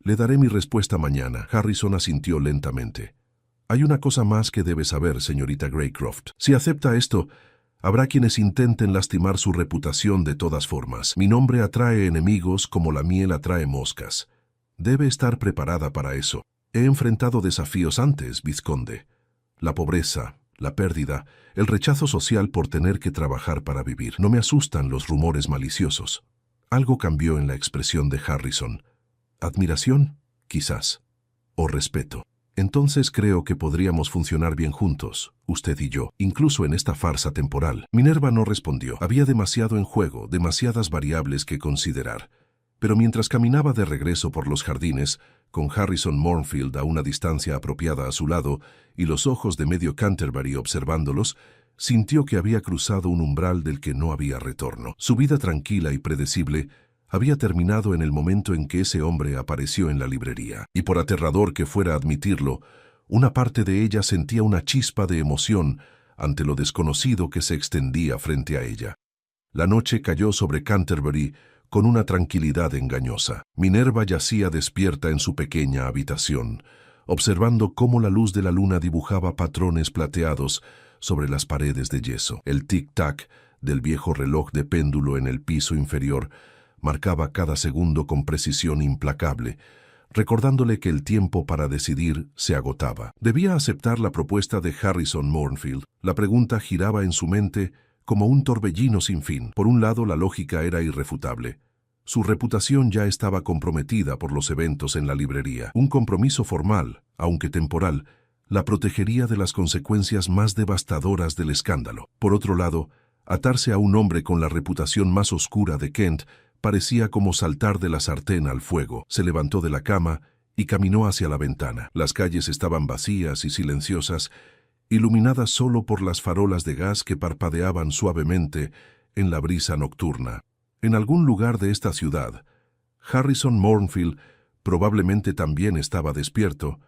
[SPEAKER 1] Le daré mi respuesta mañana. Harrison asintió lentamente. Hay una cosa más que debe saber, señorita Greycroft. Si acepta esto, habrá quienes intenten lastimar su reputación de todas formas. Mi nombre atrae enemigos como la miel atrae moscas. Debe estar preparada para eso. He enfrentado desafíos antes, vizconde. La pobreza, la pérdida, el rechazo social por tener que trabajar para vivir. No me asustan los rumores maliciosos. Algo cambió en la expresión de Harrison. ¿Admiración? Quizás. ¿O respeto? Entonces creo que podríamos funcionar bien juntos, usted y yo, incluso en esta farsa temporal. Minerva no respondió. Había demasiado en juego, demasiadas variables que considerar. Pero mientras caminaba de regreso por los jardines, con Harrison Moorfield a una distancia apropiada a su lado y los ojos de medio Canterbury observándolos, sintió que había cruzado un umbral del que no había retorno. Su vida tranquila y predecible había terminado en el momento en que ese hombre apareció en la librería. Y por aterrador que fuera admitirlo, una parte de ella sentía una chispa de emoción ante lo desconocido que se extendía frente a ella. La noche cayó sobre Canterbury con una tranquilidad engañosa. Minerva yacía despierta en su pequeña habitación, observando cómo la luz de la luna dibujaba patrones plateados sobre las paredes de yeso. El tic-tac del viejo reloj de péndulo en el piso inferior marcaba cada segundo con precisión implacable, recordándole que el tiempo para decidir se agotaba. Debía aceptar la propuesta de Harrison Moorfield. La pregunta giraba en su mente como un torbellino sin fin. Por un lado, la lógica era irrefutable. Su reputación ya estaba comprometida por los eventos en la librería. Un compromiso formal, aunque temporal, la protegería de las consecuencias más devastadoras del escándalo. Por otro lado, atarse a un hombre con la reputación más oscura de Kent parecía como saltar de la sartén al fuego. Se levantó de la cama y caminó hacia la ventana. Las calles estaban vacías y silenciosas, iluminadas solo por las farolas de gas que parpadeaban suavemente en la brisa nocturna. En algún lugar de esta ciudad, Harrison Moorfield probablemente también estaba despierto,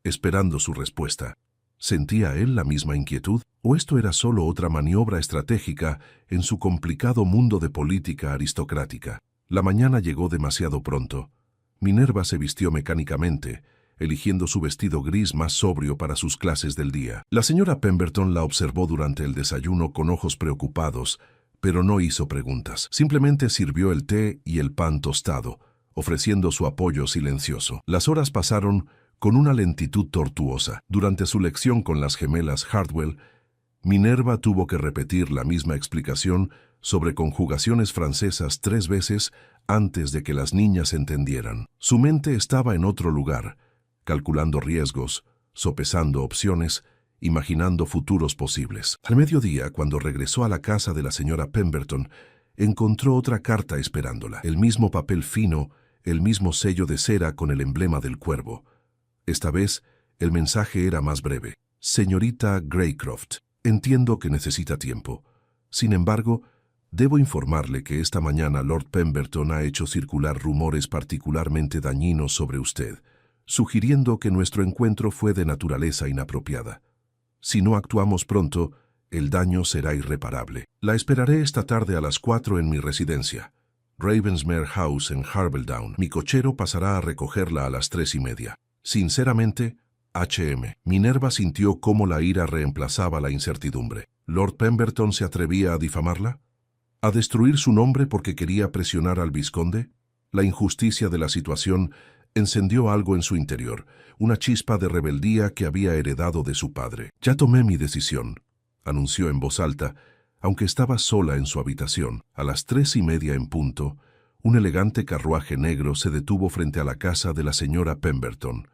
[SPEAKER 1] esperando su respuesta. ¿Sentía él la misma inquietud? ¿O esto era solo otra maniobra estratégica en su complicado mundo de política aristocrática? La mañana llegó demasiado pronto. Minerva se vistió mecánicamente, eligiendo su vestido gris más sobrio para sus clases del día. La señora Pemberton la observó durante el desayuno con ojos preocupados, pero no hizo preguntas. Simplemente sirvió el té y el pan tostado, ofreciendo su apoyo silencioso. Las horas pasaron con una lentitud tortuosa. Durante su lección con las gemelas Hartwell, Minerva tuvo que repetir la misma explicación sobre conjugaciones francesas 3 veces antes de que las niñas entendieran. Su mente estaba en otro lugar, calculando riesgos, sopesando opciones, imaginando futuros posibles. Al mediodía, cuando regresó a la casa de la señora Pemberton, encontró otra carta esperándola. El mismo papel fino, el mismo sello de cera con el emblema del cuervo. Esta vez, el mensaje era más breve. Señorita Greycroft, entiendo que necesita tiempo. Sin embargo, debo informarle que esta mañana Lord Pemberton ha hecho circular rumores particularmente dañinos sobre usted, sugiriendo que nuestro encuentro fue de naturaleza inapropiada. Si no actuamos pronto, el daño será irreparable. La esperaré esta tarde a las 4 en mi residencia, Ravensmere House en Harbledown. Mi cochero pasará a recogerla a las 3:30. Sinceramente, H.M. Minerva sintió cómo la ira reemplazaba la incertidumbre. ¿Lord Pemberton se atrevía a difamarla? ¿A destruir su nombre porque quería presionar al vizconde? La injusticia de la situación encendió algo en su interior, una chispa de rebeldía que había heredado de su padre. «Ya tomé mi decisión», anunció en voz alta, aunque estaba sola en su habitación. A las 3:30 en punto, un elegante carruaje negro se detuvo frente a la casa de la señora Pemberton.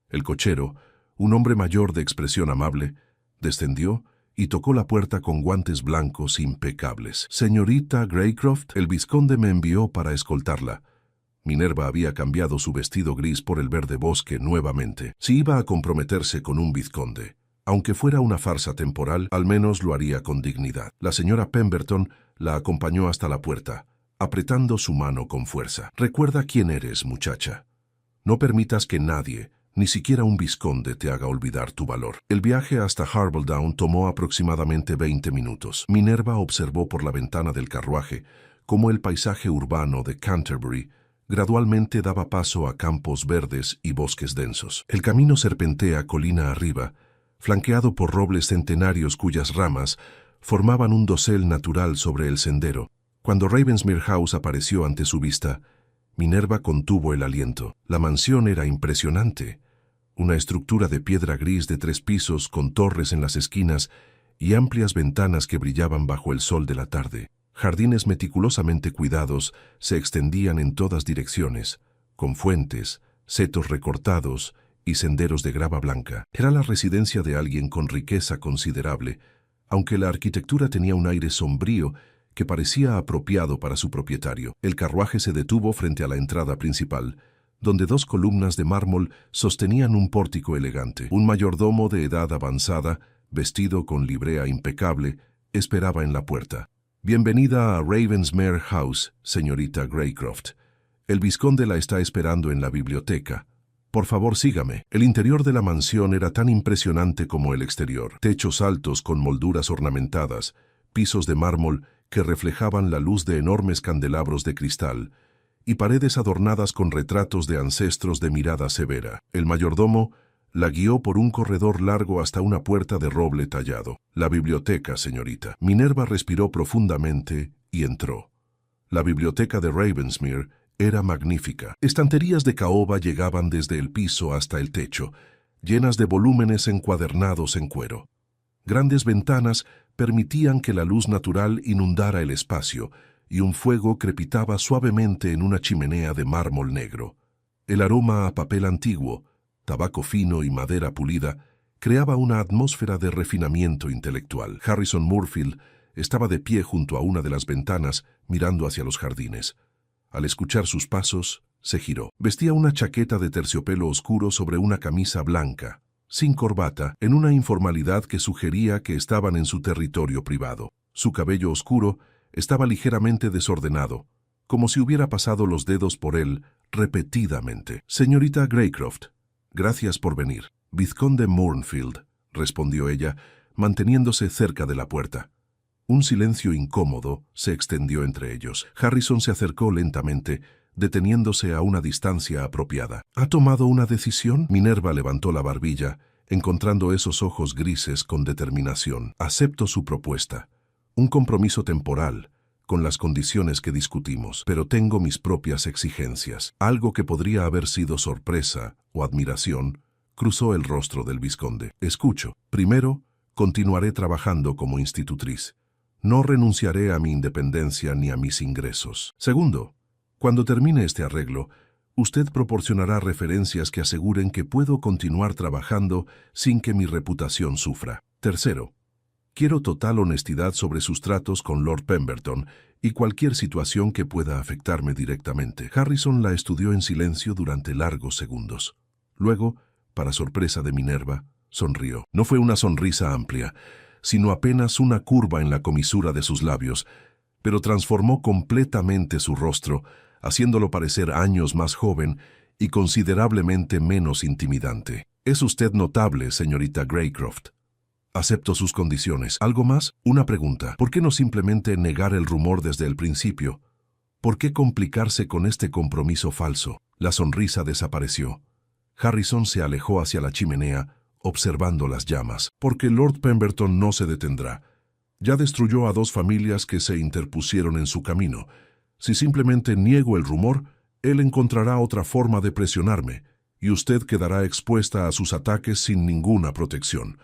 [SPEAKER 1] El cochero, un hombre mayor de expresión amable, descendió y tocó la puerta con guantes blancos impecables. «Señorita Greycroft, el vizconde me envió para escoltarla». Minerva había cambiado su vestido gris por el verde bosque nuevamente. Si iba a comprometerse con un vizconde, aunque fuera una farsa temporal, al menos lo haría con dignidad. La señora Pemberton la acompañó hasta la puerta, apretando su mano con fuerza. «Recuerda quién eres, muchacha. No permitas que nadie, Ni siquiera un vizconde te haga olvidar tu valor. El viaje hasta Harbledown tomó aproximadamente 20 minutos. Minerva observó por la ventana del carruaje cómo el paisaje urbano de Canterbury gradualmente daba paso a campos verdes y bosques densos. El camino serpentea colina arriba, flanqueado por robles centenarios cuyas ramas formaban un dosel natural sobre el sendero. Cuando Ravensmere House apareció ante su vista, Minerva contuvo el aliento. La mansión era impresionante. Una estructura de piedra gris de 3 pisos con torres en las esquinas y amplias ventanas que brillaban bajo el sol de la tarde. Jardines meticulosamente cuidados se extendían en todas direcciones, con fuentes, setos recortados y senderos de grava blanca. Era la residencia de alguien con riqueza considerable, aunque la arquitectura tenía un aire sombrío que parecía apropiado para su propietario. El carruaje se detuvo frente a la entrada principal, donde 2 columnas de mármol sostenían un pórtico elegante. Un mayordomo de edad avanzada, vestido con librea impecable, esperaba en la puerta. «Bienvenida a Ravensmere House, señorita Greycroft. El vizconde la está esperando en la biblioteca. Por favor, sígame». El interior de la mansión era tan impresionante como el exterior. Techos altos con molduras ornamentadas, pisos de mármol que reflejaban la luz de enormes candelabros de cristal, y paredes adornadas con retratos de ancestros de mirada severa. El mayordomo la guió por un corredor largo hasta una puerta de roble tallado. «La biblioteca, señorita». Minerva respiró profundamente y entró. La biblioteca de Ravensmere era magnífica. Estanterías de caoba llegaban desde el piso hasta el techo, llenas de volúmenes encuadernados en cuero. Grandes ventanas permitían que la luz natural inundara el espacio, y un fuego crepitaba suavemente en una chimenea de mármol negro. El aroma a papel antiguo, tabaco fino y madera pulida creaba una atmósfera de refinamiento intelectual. Harrison Moorfield estaba de pie junto a una de las ventanas, mirando hacia los jardines. Al escuchar sus pasos, se giró. Vestía una chaqueta de terciopelo oscuro sobre una camisa blanca, sin corbata, en una informalidad que sugería que estaban en su territorio privado. Su cabello oscuro estaba ligeramente desordenado, como si hubiera pasado los dedos por él repetidamente. «Señorita Greycroft, gracias por venir». «Vizconde Moorfield», respondió ella, manteniéndose cerca de la puerta. Un silencio incómodo se extendió entre ellos. Harrison se acercó lentamente, deteniéndose a una distancia apropiada. «¿Ha tomado una decisión?» Minerva levantó la barbilla, encontrando esos ojos grises con determinación. «Acepto su propuesta. Un compromiso temporal, con las condiciones que discutimos, pero tengo mis propias exigencias». Algo que podría haber sido sorpresa o admiración cruzó el rostro del vizconde. «Escucho. Primero, continuaré trabajando como institutriz. No renunciaré a mi independencia ni a mis ingresos. Segundo, cuando termine este arreglo, usted proporcionará referencias que aseguren que puedo continuar trabajando sin que mi reputación sufra. Tercero, quiero total honestidad sobre sus tratos con Lord Pemberton y cualquier situación que pueda afectarme directamente». Harrison la estudió en silencio durante largos segundos. Luego, para sorpresa de Minerva, sonrió. No fue una sonrisa amplia, sino apenas una curva en la comisura de sus labios, pero transformó completamente su rostro, haciéndolo parecer años más joven y considerablemente menos intimidante. «Es usted notable, señorita Greycroft. Acepto sus condiciones. ¿Algo más? Una pregunta. ¿Por qué no simplemente negar el rumor desde el principio? ¿Por qué complicarse con este compromiso falso?» La sonrisa desapareció. Harrison se alejó hacia la chimenea, observando las llamas. «Porque Lord Pemberton no se detendrá. Ya destruyó a 2 familias que se interpusieron en su camino. Si simplemente niego el rumor, él encontrará otra forma de presionarme, y usted quedará expuesta a sus ataques sin ninguna protección.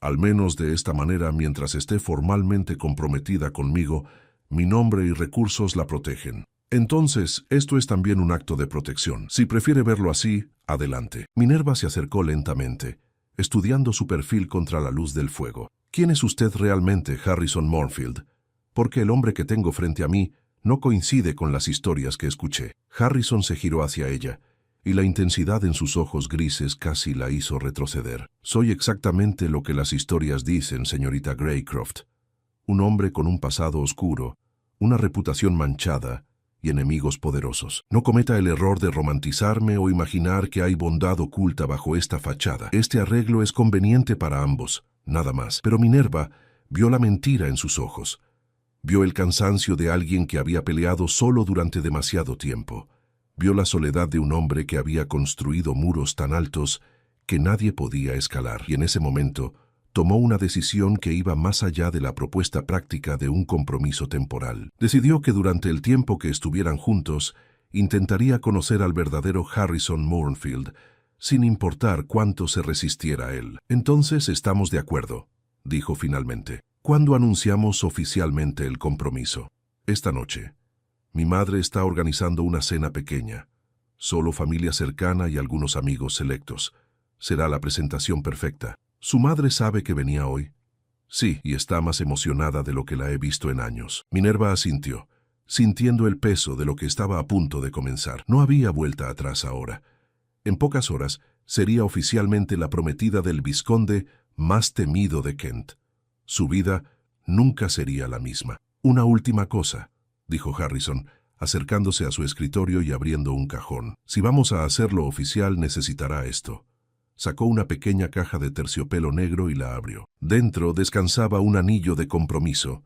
[SPEAKER 1] Al menos de esta manera, mientras esté formalmente comprometida conmigo, mi nombre y recursos la protegen. Entonces, esto es también un acto de protección. Si prefiere verlo así, adelante». Minerva se acercó lentamente, estudiando su perfil contra la luz del fuego. «¿Quién es usted realmente, Harrison Moorfield? Porque el hombre que tengo frente a mí no coincide con las historias que escuché». Harrison se giró hacia ella, y la intensidad en sus ojos grises casi la hizo retroceder. «Soy exactamente lo que las historias dicen, señorita Greycroft. Un hombre con un pasado oscuro, una reputación manchada y enemigos poderosos. No cometa el error de romantizarme o imaginar que hay bondad oculta bajo esta fachada. Este arreglo es conveniente para ambos, nada más. Pero Minerva vio la mentira en sus ojos. Vio el cansancio de alguien que había peleado solo durante demasiado tiempo. Vio la soledad de un hombre que había construido muros tan altos que nadie podía escalar. Y en ese momento tomó una decisión que iba más allá de la propuesta práctica de un compromiso temporal. Decidió que durante el tiempo que estuvieran juntos, intentaría conocer al verdadero Harrison Mournfield, sin importar cuánto se resistiera a él. «Entonces estamos de acuerdo», dijo finalmente. «¿Cuándo anunciamos oficialmente el compromiso?» «Esta noche. Mi madre está organizando una cena pequeña. Solo familia cercana y algunos amigos selectos. Será la presentación perfecta». «¿Su madre sabe que venía hoy?» «Sí, y está más emocionada de lo que la he visto en años». Minerva asintió, sintiendo el peso de lo que estaba a punto de comenzar. No había vuelta atrás ahora. En pocas horas sería oficialmente la prometida del vizconde más temido de Kent. Su vida nunca sería la misma. «Una última cosa», dijo Harrison, acercándose a su escritorio y abriendo un cajón. «Si vamos a hacerlo oficial, necesitará esto». Sacó una pequeña caja de terciopelo negro y la abrió. Dentro descansaba un anillo de compromiso,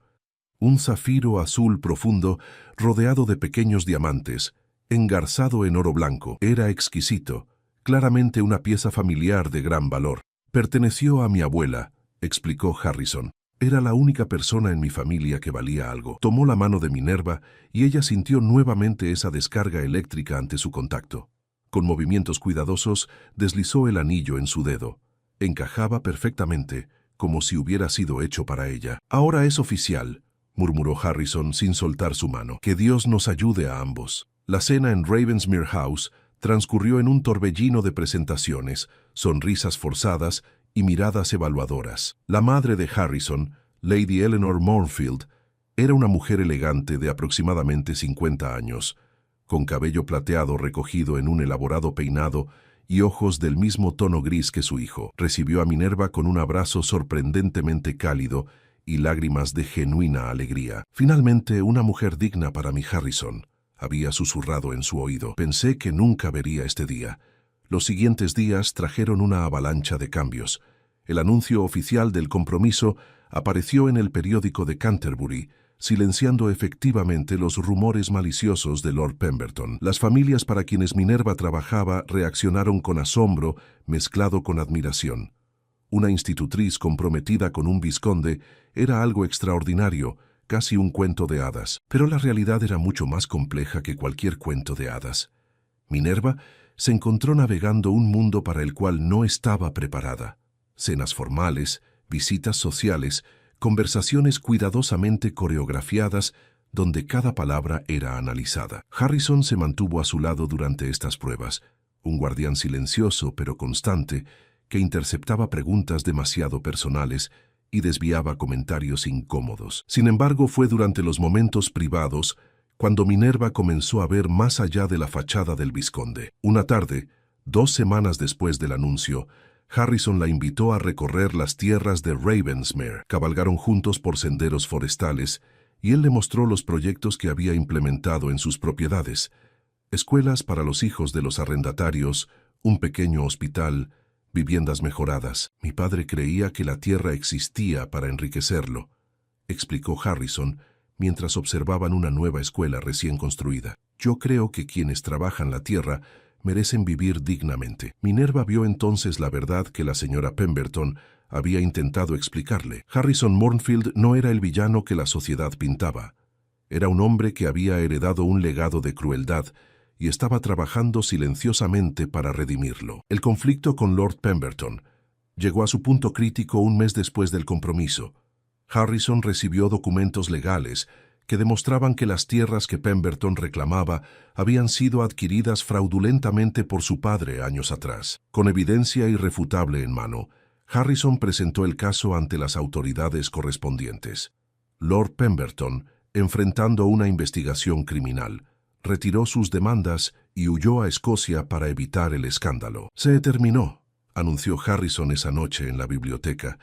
[SPEAKER 1] un zafiro azul profundo rodeado de pequeños diamantes, engarzado en oro blanco. Era exquisito, claramente una pieza familiar de gran valor. «Perteneció a mi abuela», explicó Harrison. «Era la única persona en mi familia que valía algo». Tomó la mano de Minerva y ella sintió nuevamente esa descarga eléctrica ante su contacto. Con movimientos cuidadosos, deslizó el anillo en su dedo. Encajaba perfectamente, como si hubiera sido hecho para ella. «Ahora es oficial», murmuró Harrison sin soltar su mano. «Que Dios nos ayude a ambos». La cena en Ravensmere House transcurrió en un torbellino de presentaciones, sonrisas forzadas y miradas evaluadoras. La madre de Harrison, Lady Eleanor Mournfield, era una mujer elegante de aproximadamente 50 años, con cabello plateado recogido en un elaborado peinado y ojos del mismo tono gris que su hijo. Recibió a Minerva con un abrazo sorprendentemente cálido y lágrimas de genuina alegría. «Finalmente, una mujer digna para mi Harrison», había susurrado en su oído. «Pensé que nunca vería este día». Los siguientes días trajeron una avalancha de cambios. El anuncio oficial del compromiso apareció en el periódico de Canterbury, silenciando efectivamente los rumores maliciosos de Lord Pemberton. Las familias para quienes Minerva trabajaba reaccionaron con asombro mezclado con admiración. Una institutriz comprometida con un vizconde era algo extraordinario, casi un cuento de hadas. Pero la realidad era mucho más compleja que cualquier cuento de hadas. Minerva se encontró navegando un mundo para el cual no estaba preparada. Cenas formales, visitas sociales, conversaciones cuidadosamente coreografiadas donde cada palabra era analizada. Harrison se mantuvo a su lado durante estas pruebas, un guardián silencioso pero constante que interceptaba preguntas demasiado personales y desviaba comentarios incómodos. Sin embargo, fue durante los momentos privados cuando Minerva comenzó a ver más allá de la fachada del vizconde. Una tarde, 2 semanas después del anuncio, Harrison la invitó a recorrer las tierras de Ravensmere. Cabalgaron juntos por senderos forestales y él le mostró los proyectos que había implementado en sus propiedades: escuelas para los hijos de los arrendatarios, un pequeño hospital, viviendas mejoradas. «Mi padre creía que la tierra existía para enriquecerlo», explicó Harrison mientras observaban una nueva escuela recién construida. «Yo creo que quienes trabajan la tierra merecen vivir dignamente». Minerva vio entonces la verdad que la señora Pemberton había intentado explicarle. Harrison Mournfield no era el villano que la sociedad pintaba. Era un hombre que había heredado un legado de crueldad y estaba trabajando silenciosamente para redimirlo. El conflicto con Lord Pemberton llegó a su punto crítico un mes después del compromiso. Harrison recibió documentos legales que demostraban que las tierras que Pemberton reclamaba habían sido adquiridas fraudulentamente por su padre años atrás. Con evidencia irrefutable en mano, Harrison presentó el caso ante las autoridades correspondientes. Lord Pemberton, enfrentando una investigación criminal, retiró sus demandas y huyó a Escocia para evitar el escándalo. «Se terminó», anunció Harrison esa noche en la biblioteca,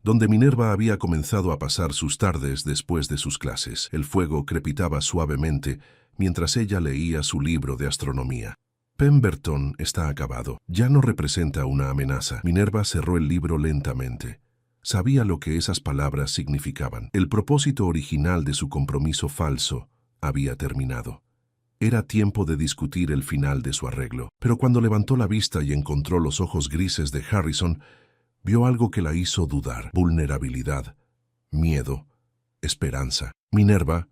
[SPEAKER 1] donde Minerva había comenzado a pasar sus tardes después de sus clases. El fuego crepitaba suavemente mientras ella leía su libro de astronomía. Pemberton está acabado. Ya no representa una amenaza. Minerva cerró el libro lentamente. Sabía lo que esas palabras significaban. El propósito original de su compromiso falso había terminado. Era tiempo de discutir el final de su arreglo. Pero cuando levantó la vista y encontró los ojos grises de Harrison, vio algo que la hizo dudar. Vulnerabilidad, miedo, esperanza. Minerva.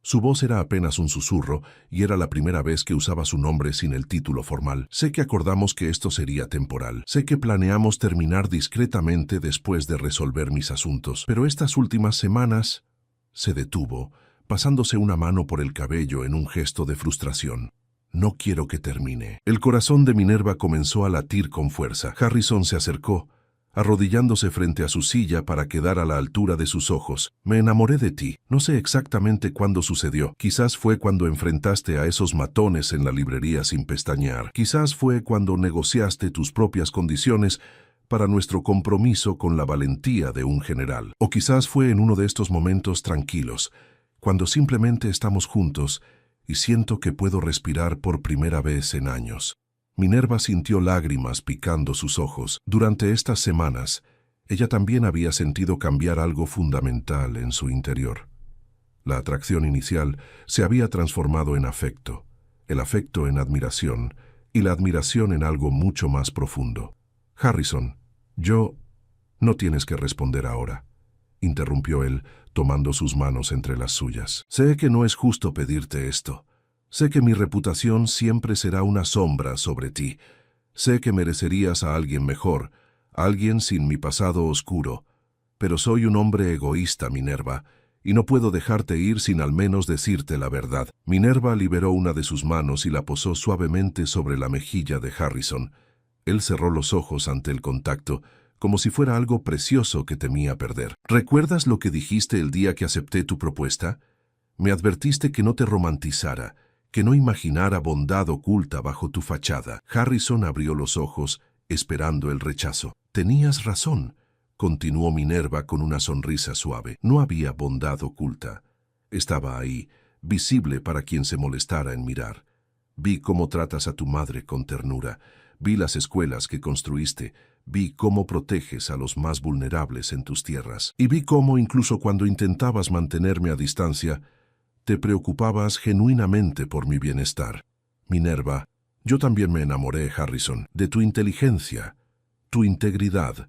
[SPEAKER 1] Su voz era apenas un susurro y era la primera vez que usaba su nombre sin el título formal. Sé que acordamos que esto sería temporal. Sé que planeamos terminar discretamente después de resolver mis asuntos. Pero estas últimas semanas se detuvo, pasándose una mano por el cabello en un gesto de frustración. No quiero que termine. El corazón de Minerva comenzó a latir con fuerza. Harrison se acercó, arrodillándose frente a su silla para quedar a la altura de sus ojos. Me enamoré de ti. No sé exactamente cuándo sucedió. Quizás fue cuando enfrentaste a esos matones en la librería sin pestañear. Quizás fue cuando negociaste tus propias condiciones para nuestro compromiso con la valentía de un general. O quizás fue en uno de estos momentos tranquilos, cuando simplemente estamos juntos y siento que puedo respirar por primera vez en años. Minerva sintió lágrimas picando sus ojos. Durante estas semanas, ella también había sentido cambiar algo fundamental en su interior. La atracción inicial se había transformado en afecto, el afecto en admiración y la admiración en algo mucho más profundo. Harrison, no tienes que responder ahora, interrumpió él, tomando sus manos entre las suyas. Sé que no es justo pedirte esto. Sé que mi reputación siempre será una sombra sobre ti. Sé que merecerías a alguien mejor, alguien sin mi pasado oscuro. Pero soy un hombre egoísta, Minerva, y no puedo dejarte ir sin al menos decirte la verdad. Minerva liberó una de sus manos y la posó suavemente sobre la mejilla de Harrison. Él cerró los ojos ante el contacto, como si fuera algo precioso que temía perder. ¿Recuerdas lo que dijiste el día que acepté tu propuesta? Me advertiste que no te romantizara, que no imaginara bondad oculta bajo tu fachada. Harrison abrió los ojos, esperando el rechazo. Tenías razón, continuó Minerva con una sonrisa suave. No había bondad oculta. Estaba ahí, visible para quien se molestara en mirar. Vi cómo tratas a tu madre con ternura. Vi las escuelas que construiste. Vi cómo proteges a los más vulnerables en tus tierras. Y vi cómo, incluso cuando intentabas mantenerme a distancia, te preocupabas genuinamente por mi bienestar. Minerva, yo también me enamoré, Harrison, de tu inteligencia, tu integridad,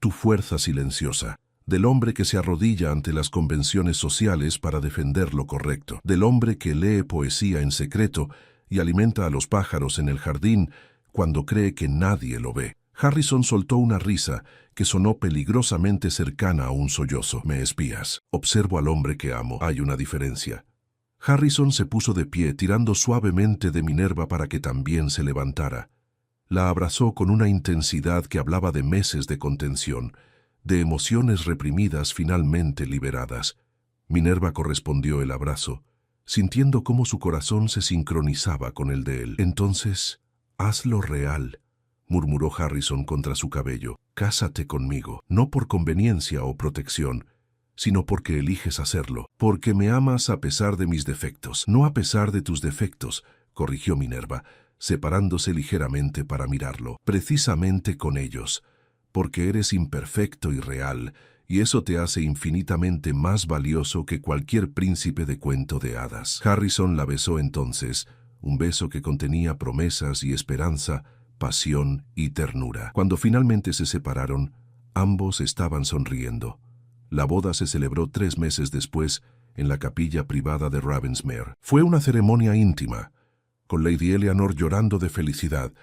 [SPEAKER 1] tu fuerza silenciosa, del hombre que se arrodilla ante las convenciones sociales para defender lo correcto, del hombre que lee poesía en secreto y alimenta a los pájaros en el jardín cuando cree que nadie lo ve. Harrison soltó una risa que sonó peligrosamente cercana a un sollozo. Me espías. Observo al hombre que amo. Hay una diferencia. Harrison se puso de pie, tirando suavemente de Minerva para que también se levantara. La abrazó con una intensidad que hablaba de meses de contención, de emociones reprimidas finalmente liberadas. Minerva correspondió el abrazo, sintiendo cómo su corazón se sincronizaba con el de él. Entonces, hazlo real, murmuró Harrison contra su cabello. Cásate conmigo, no por conveniencia o protección, sino porque eliges hacerlo, porque me amas a pesar de mis defectos, no a pesar de tus defectos, corrigió Minerva, separándose ligeramente para mirarlo, precisamente con ellos, porque eres imperfecto y real, y eso te hace infinitamente más valioso que cualquier príncipe de cuento de hadas. Harrison la besó entonces, un beso que contenía promesas y esperanza, pasión y ternura. Cuando finalmente se separaron, ambos estaban sonriendo. La boda se celebró 3 meses después en la capilla privada de Ravensmere. Fue una ceremonia íntima, con Lady Eleanor llorando de felicidad,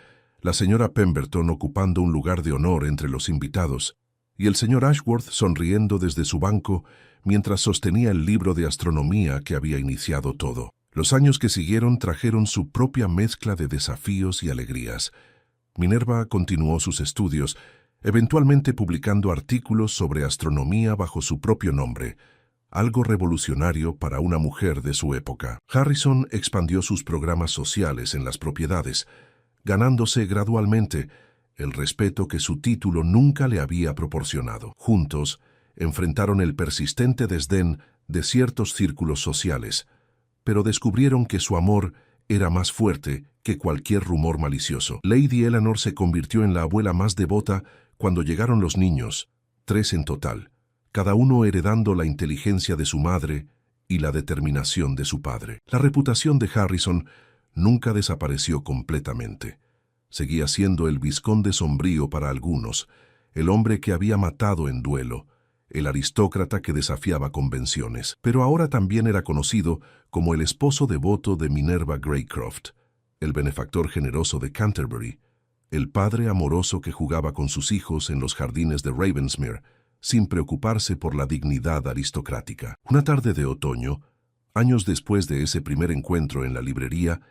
[SPEAKER 1] la señora Pemberton ocupando un lugar de honor entre los invitados, y el señor Ashworth sonriendo desde su banco mientras sostenía el libro de astronomía que había iniciado todo. Los años que siguieron trajeron su propia mezcla de desafíos y alegrías. Minerva continuó sus estudios, eventualmente publicando artículos sobre astronomía bajo su propio nombre, algo revolucionario para una mujer de su época. Harrison expandió sus programas sociales en las propiedades, ganándose gradualmente el respeto que su título nunca le había proporcionado. Juntos, enfrentaron el persistente desdén de ciertos círculos sociales, pero descubrieron que su amor era más fuerte que cualquier rumor malicioso. Lady Eleanor se convirtió en la abuela más devota cuando llegaron los niños, 3 en total, cada uno heredando la inteligencia de su madre y la determinación de su padre. La reputación de Harrison nunca desapareció completamente. Seguía siendo el vizconde sombrío para algunos, el hombre que había matado en duelo, el aristócrata que desafiaba convenciones, pero ahora también era conocido como el esposo devoto de Minerva Greycroft, el benefactor generoso de Canterbury, el padre amoroso que jugaba con sus hijos en los jardines de Ravensmere, sin preocuparse por la dignidad aristocrática. Una tarde de otoño, años después de ese primer encuentro en la librería,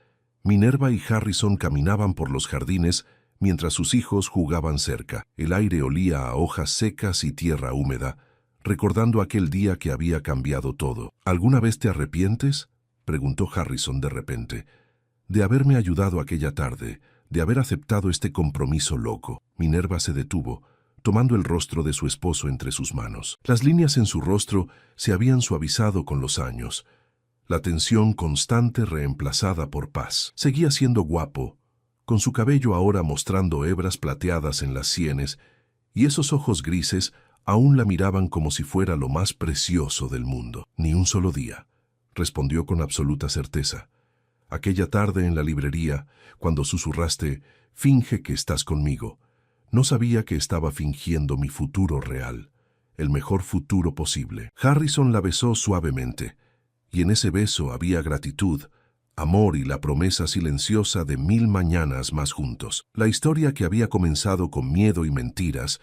[SPEAKER 1] Minerva y Harrison caminaban por los jardines mientras sus hijos jugaban cerca. El aire olía a hojas secas y tierra húmeda, recordando aquel día que había cambiado todo. ¿Alguna vez te arrepientes?, preguntó Harrison de repente, de haberme ayudado aquella tarde, de haber aceptado este compromiso loco. Minerva se detuvo, tomando el rostro de su esposo entre sus manos. Las líneas en su rostro se habían suavizado con los años, la tensión constante reemplazada por paz. Seguía siendo guapo, con su cabello ahora mostrando hebras plateadas en las sienes, y esos ojos grises aún la miraban como si fuera lo más precioso del mundo. Ni un solo día, respondió con absoluta certeza. Aquella tarde en la librería, cuando susurraste, «Finge que estás conmigo», no sabía que estaba fingiendo mi futuro real, el mejor futuro posible. Harrison la besó suavemente, y en ese beso había gratitud, amor y la promesa silenciosa de 1000 mañanas más juntos. La historia que había comenzado con miedo y mentiras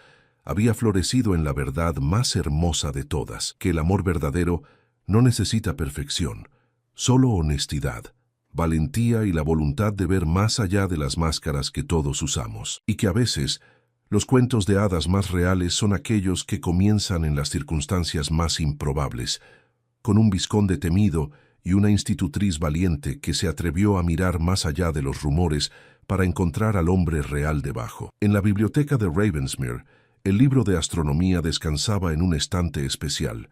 [SPEAKER 1] había florecido en la verdad más hermosa de todas, que el amor verdadero no necesita perfección, solo honestidad, valentía y la voluntad de ver más allá de las máscaras que todos usamos, y que a veces los cuentos de hadas más reales son aquellos que comienzan en las circunstancias más improbables, con un vizconde temido y una institutriz valiente que se atrevió a mirar más allá de los rumores para encontrar al hombre real debajo. En la biblioteca de Ravensmere, el libro de astronomía descansaba en un estante especial,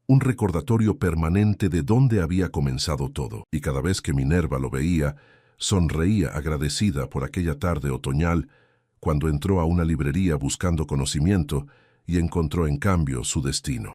[SPEAKER 1] un recordatorio permanente de dónde había comenzado todo, y cada vez que Minerva lo veía, sonreía agradecida por aquella tarde otoñal, cuando entró a una librería buscando conocimiento y encontró en cambio su destino.